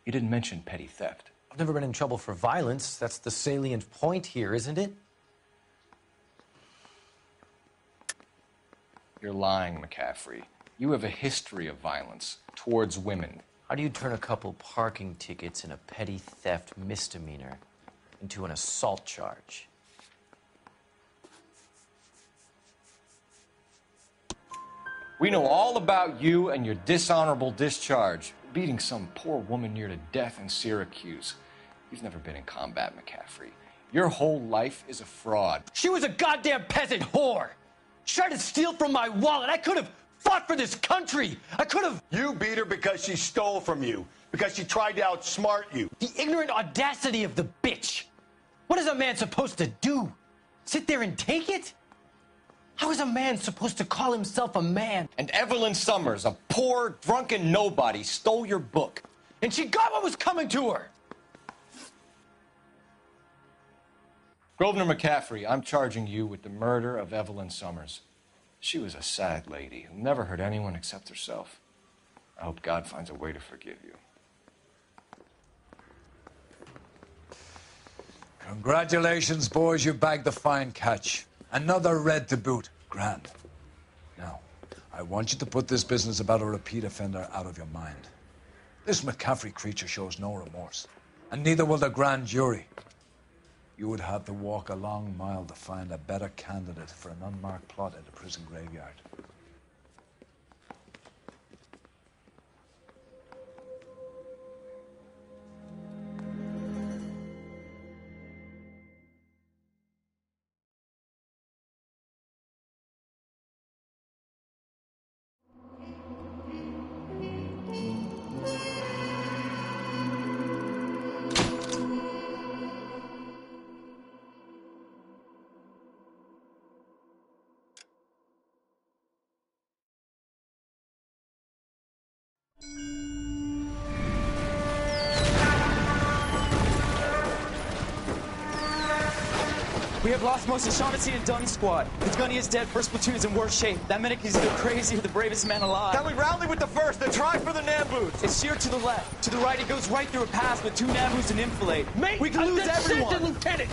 A: You didn't mention petty theft.
B: I've never been in trouble for violence. That's the salient point here, isn't it?
A: You're lying, McCaffrey. You have a history of violence towards women.
B: How do you turn a couple parking tickets and a petty theft misdemeanor into an assault charge?
A: We know all about you and your dishonorable discharge. Beating some poor woman near to death in Syracuse. You've never been in combat, McCaffrey. Your whole life is a fraud.
B: She was a goddamn peasant whore! She tried to steal from my wallet. I could have fought for this country. I could have...
G: You beat her because she stole from you. Because she tried to outsmart you.
B: The ignorant audacity of the bitch. What is a man supposed to do? Sit there and take it? How is a man supposed to call himself a man?
A: And Evelyn Summers, a poor, drunken nobody, stole your book.
B: And she got what was coming to her.
A: Grosvenor McCaffrey, I'm charging you with the murder of Evelyn Summers. She was a sad lady who never hurt anyone except herself. I hope God finds a way to forgive you.
L: Congratulations, boys. You bagged the fine catch. Another red to boot. Grand. Now, I want you to put this business about a repeat offender out of your mind. This McCaffrey creature shows no remorse, and neither will the grand jury. You would have to walk a long mile to find a better candidate for an unmarked plot at the prison graveyard.
K: We have lost most of Shaughnessy and Dunn's squad. The gunny is dead. First platoon is in worse shape. That medic is either crazy or the bravest man alive.
R: Then we rally with the first and try for the Nambus.
K: It's sheer to the left. To the right, it goes right through a pass with 2 Nambus and enfilade. Mate, we can lose everyone.
T: Lieutenant,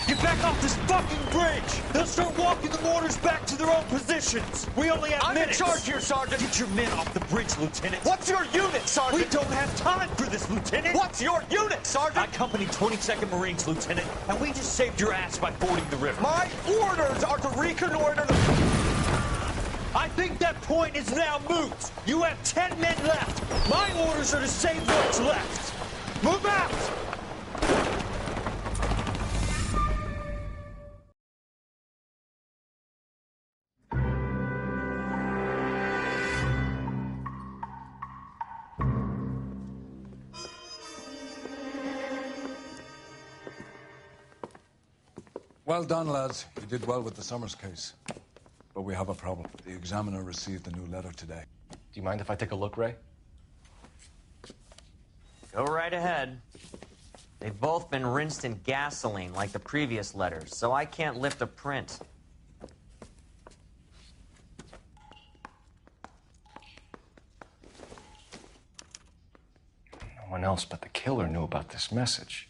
T: get back off this fucking bridge. They'll start walking the mortars back to their own positions. We only have minutes.
R: I'm in charge here, Sergeant.
T: Get your men off the bridge, Lieutenant.
R: What's your unit, Sergeant?
T: We don't have time for this, Lieutenant.
R: What's your unit, Sergeant?
T: I company 22nd Marines, Lieutenant, and we just saved your ass by fording the river.
R: My orders are to reconnoiter the...
T: I think that point is now moot. You have 10 men left. My orders are to save what's left. Move out!
L: Well done, lads. You did well with the Summers case. But we have a problem. The examiner received a new letter today.
A: Do you mind if I take a look, Ray?
X: Go right ahead. They've both been rinsed in gasoline like the previous letters, so I can't lift a print.
A: No one else but the killer knew about this message.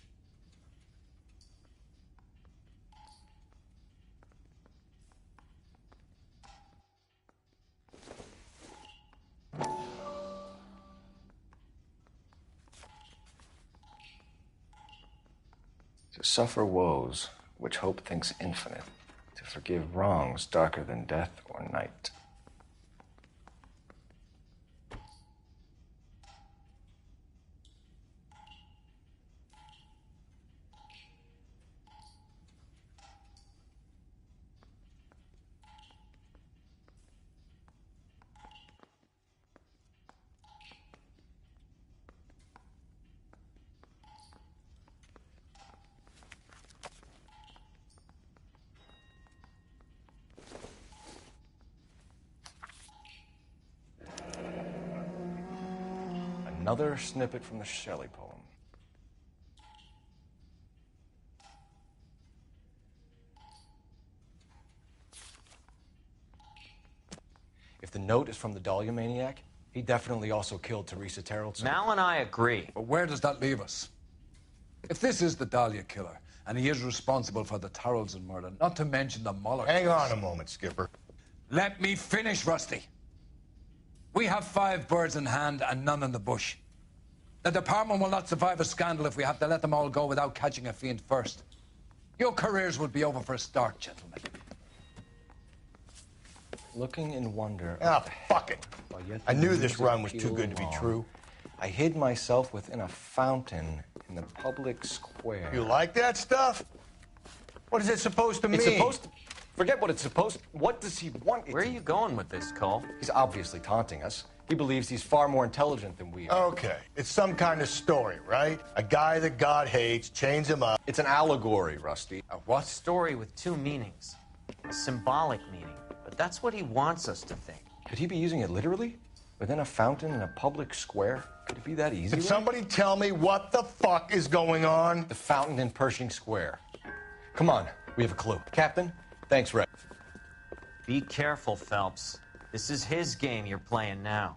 A: To suffer woes which hope thinks infinite, to forgive wrongs darker than death or night. Another snippet from the Shelley poem. If the note is from the Dahlia maniac, he definitely also killed Teresa Terrellson.
X: Mal and I agree.
L: But where does that leave us? If this is the Dahlia killer, and he is responsible for the Tarrelson murder, not to mention the Muller
C: Hang
L: case.
C: on a moment, Skipper.
L: Let me finish, Rusty. We have 5 birds in hand and none in the bush. The department will not survive a scandal if we have to let them all go without catching a fiend first. Your careers will be over for a start, gentlemen.
A: Looking in wonder.
C: Ah, fuck it. I knew this run was too good to be true.
A: I hid myself within a fountain in the public square.
C: You like that stuff? What is it supposed to mean?
A: It's supposed to... Forget what it's supposed to... What does he want it
X: Where are you going with this, Cole?
A: He's obviously taunting us. He believes he's far more intelligent than we are.
C: Okay. It's some kind of story, right? A guy that God hates, chains him up.
A: It's an allegory, Rusty.
X: A what? Story with 2 meanings. A symbolic meaning. But that's what he wants us to think.
A: Could he be using it literally? Within a fountain in a public square? Could it be that easy?
C: Can somebody tell me what the fuck is going on?
A: The fountain in Pershing Square. Come on, we have a clue. Captain, thanks, Ray.
X: Be careful, Phelps. This is his game you're playing now.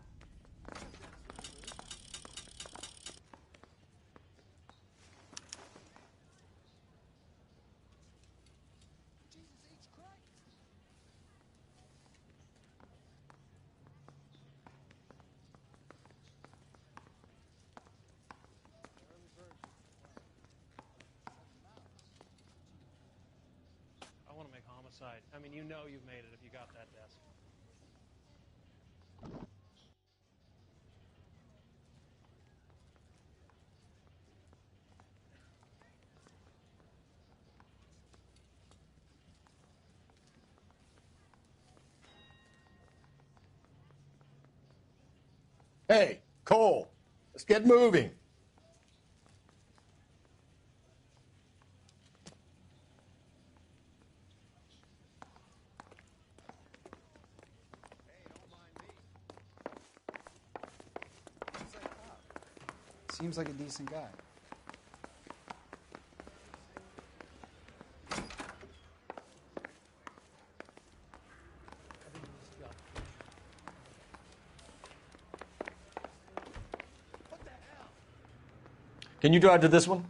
S: I want to make homicide. I mean, you know you've made it if you got that desk.
C: Hey, Cole, let's get moving.
U: Seems like a decent guy.
A: Can you drive to this one?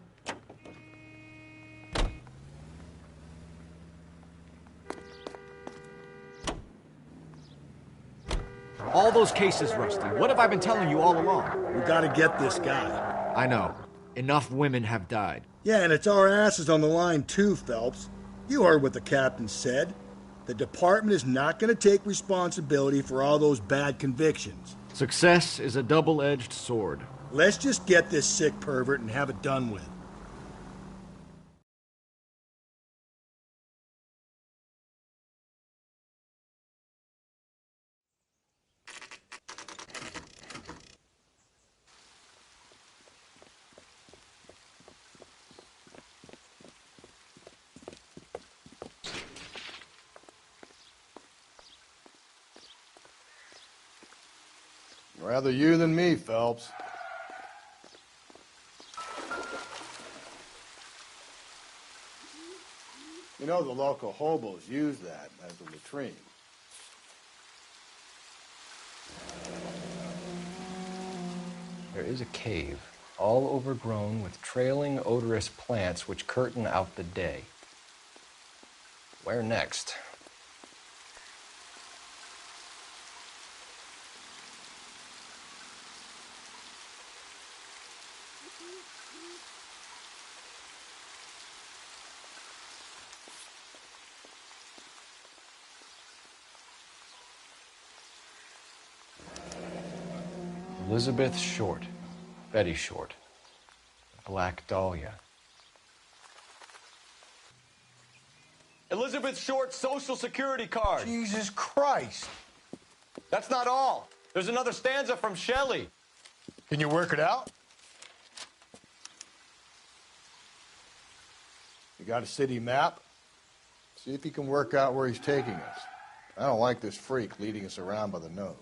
R: All those cases, Rusty. What have I been telling you all along?
G: We gotta get this guy.
R: I know. Enough women have died.
G: Yeah, and it's our asses on the line too, Phelps. You heard what the captain said. The department is not gonna take responsibility for all those bad convictions.
R: Success is a double-edged sword.
G: Let's just get this sick pervert and have it done with.
C: Rather you than me, Phelps. You know, the local hobos use that as a latrine.
A: There is a cave, all overgrown with trailing, odorous plants which curtain out the day. Where next? Elizabeth Short, Betty Short, Black Dahlia.
E: Elizabeth Short's Social Security card.
C: Jesus Christ.
E: That's not all. There's another stanza from Shelley.
C: Can you work it out? You got a city map? See if you can work out where he's taking us. I don't like this freak leading us around by the nose.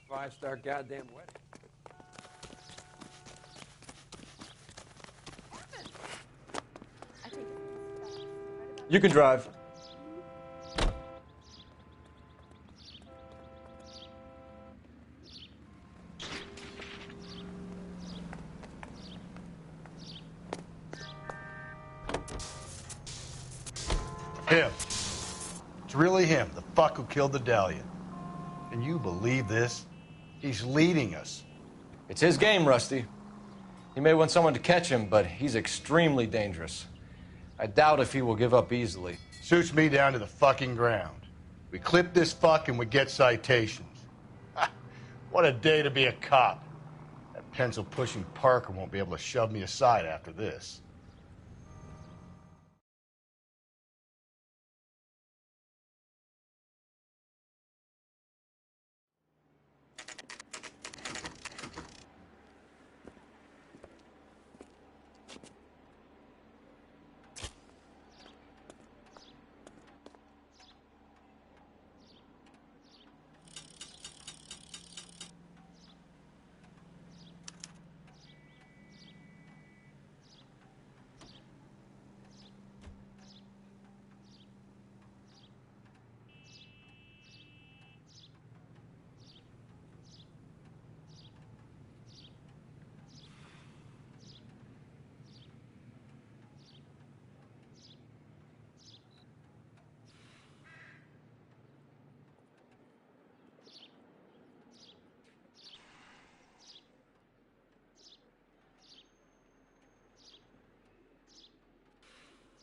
E: Five-star goddamn wedding.
A: You can drive.
C: Him. It's really him, the fuck who killed the Dahlia. Can you believe this? He's leading us.
A: It's his game, Rusty. He may want someone to catch him, but he's extremely dangerous. I doubt if he will give up easily.
C: Shoots me down to the fucking ground. We clip this fuck and we get citations. What a day to be a cop. That pencil-pushing Parker won't be able to shove me aside after this.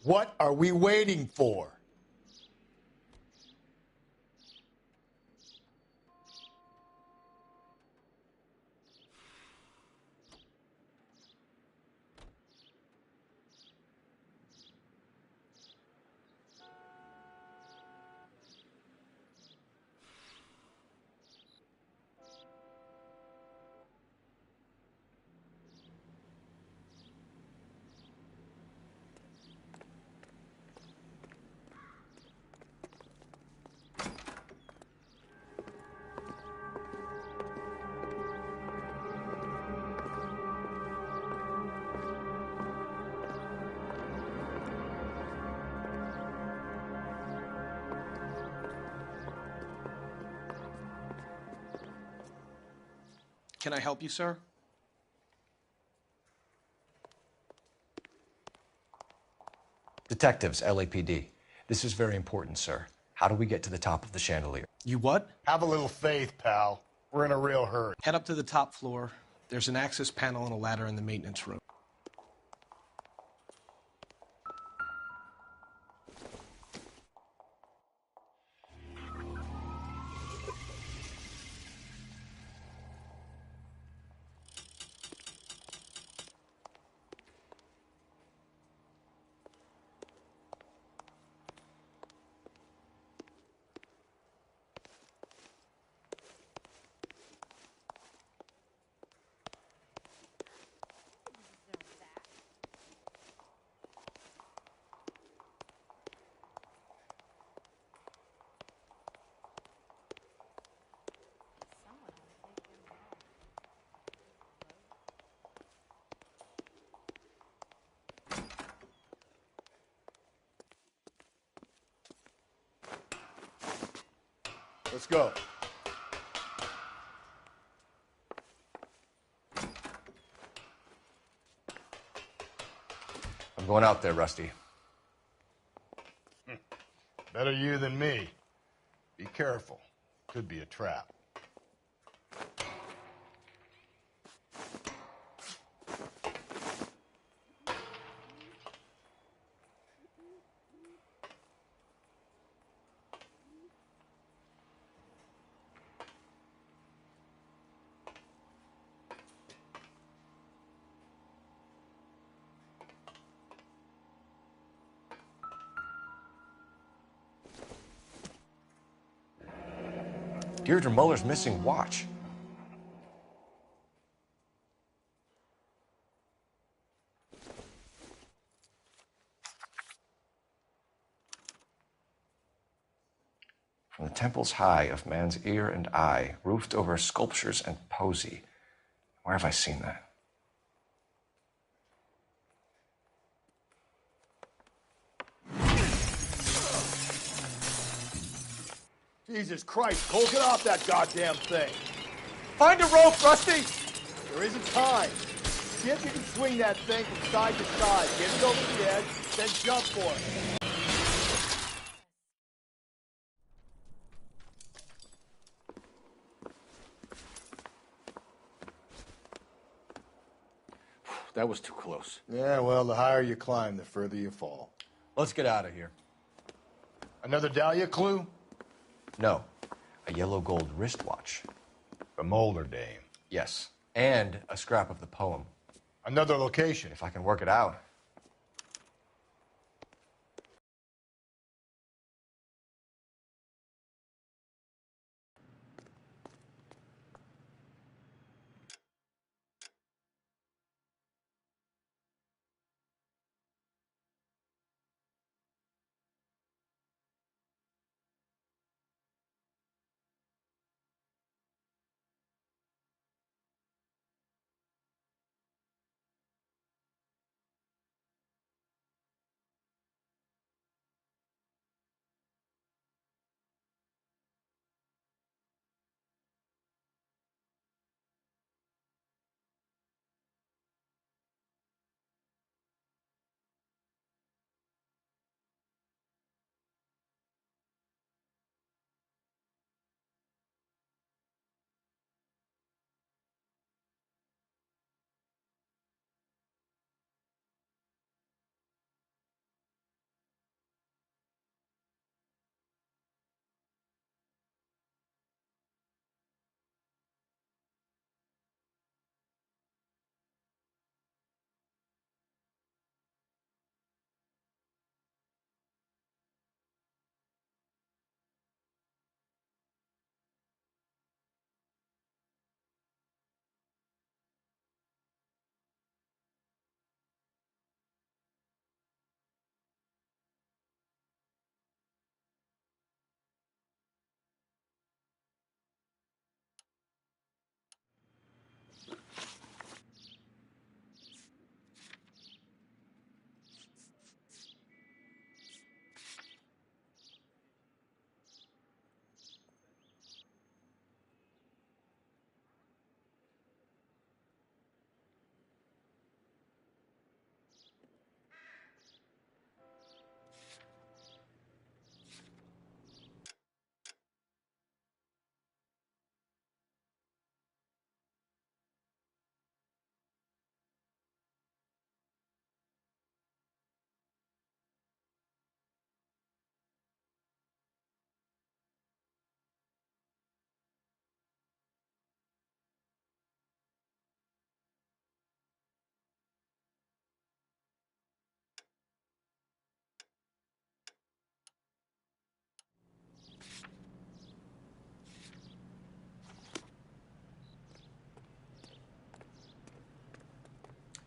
C: What are we waiting for?
F: Can I help you, sir?
A: Detectives, LAPD. This is very important, sir. How do we get to the top of the chandelier?
F: You what?
C: Have a little faith, pal. We're in a real hurry.
F: Head up to the top floor. There's an access panel and a ladder in the maintenance room.
C: Let's go.
A: I'm going out there, Rusty.
C: Better you than me. Be careful. Could be a trap.
A: Deirdre Muller's missing watch. From the temples high of man's ear and eye, roofed over sculptures and poesy. Where have I seen that?
C: Jesus Christ, Cole, get off that goddamn thing.
A: Find a rope, Rusty!
C: There isn't time. See if you can swing that thing from side to side. Get it over the edge, then jump for it.
A: That was too close.
C: Yeah, well, the higher you climb, the further you fall.
A: Let's get out of here.
C: Another Dahlia clue?
A: No. A yellow gold wristwatch.
C: The Mulder dame.
A: Yes. And a scrap of the poem.
C: Another location.
A: If I can work it out.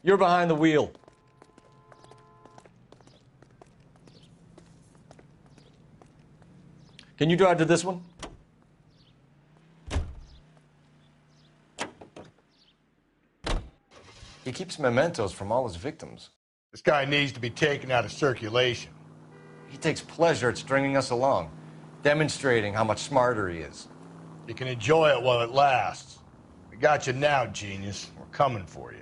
A: You're behind the wheel. Can you drive to this one? He keeps mementos from all his victims.
C: This guy needs to be taken out of circulation.
A: He takes pleasure at stringing us along, demonstrating how much smarter he is.
C: You can enjoy it while it lasts. We got you now, genius. We're coming for you.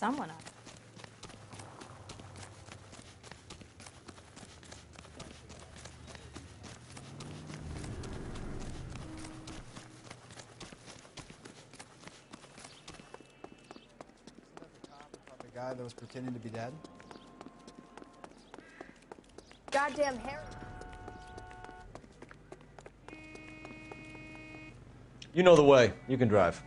H: Someone up.
U: The guy that was pretending to be dead?
H: Goddamn Harry.
A: You know the way. You can drive.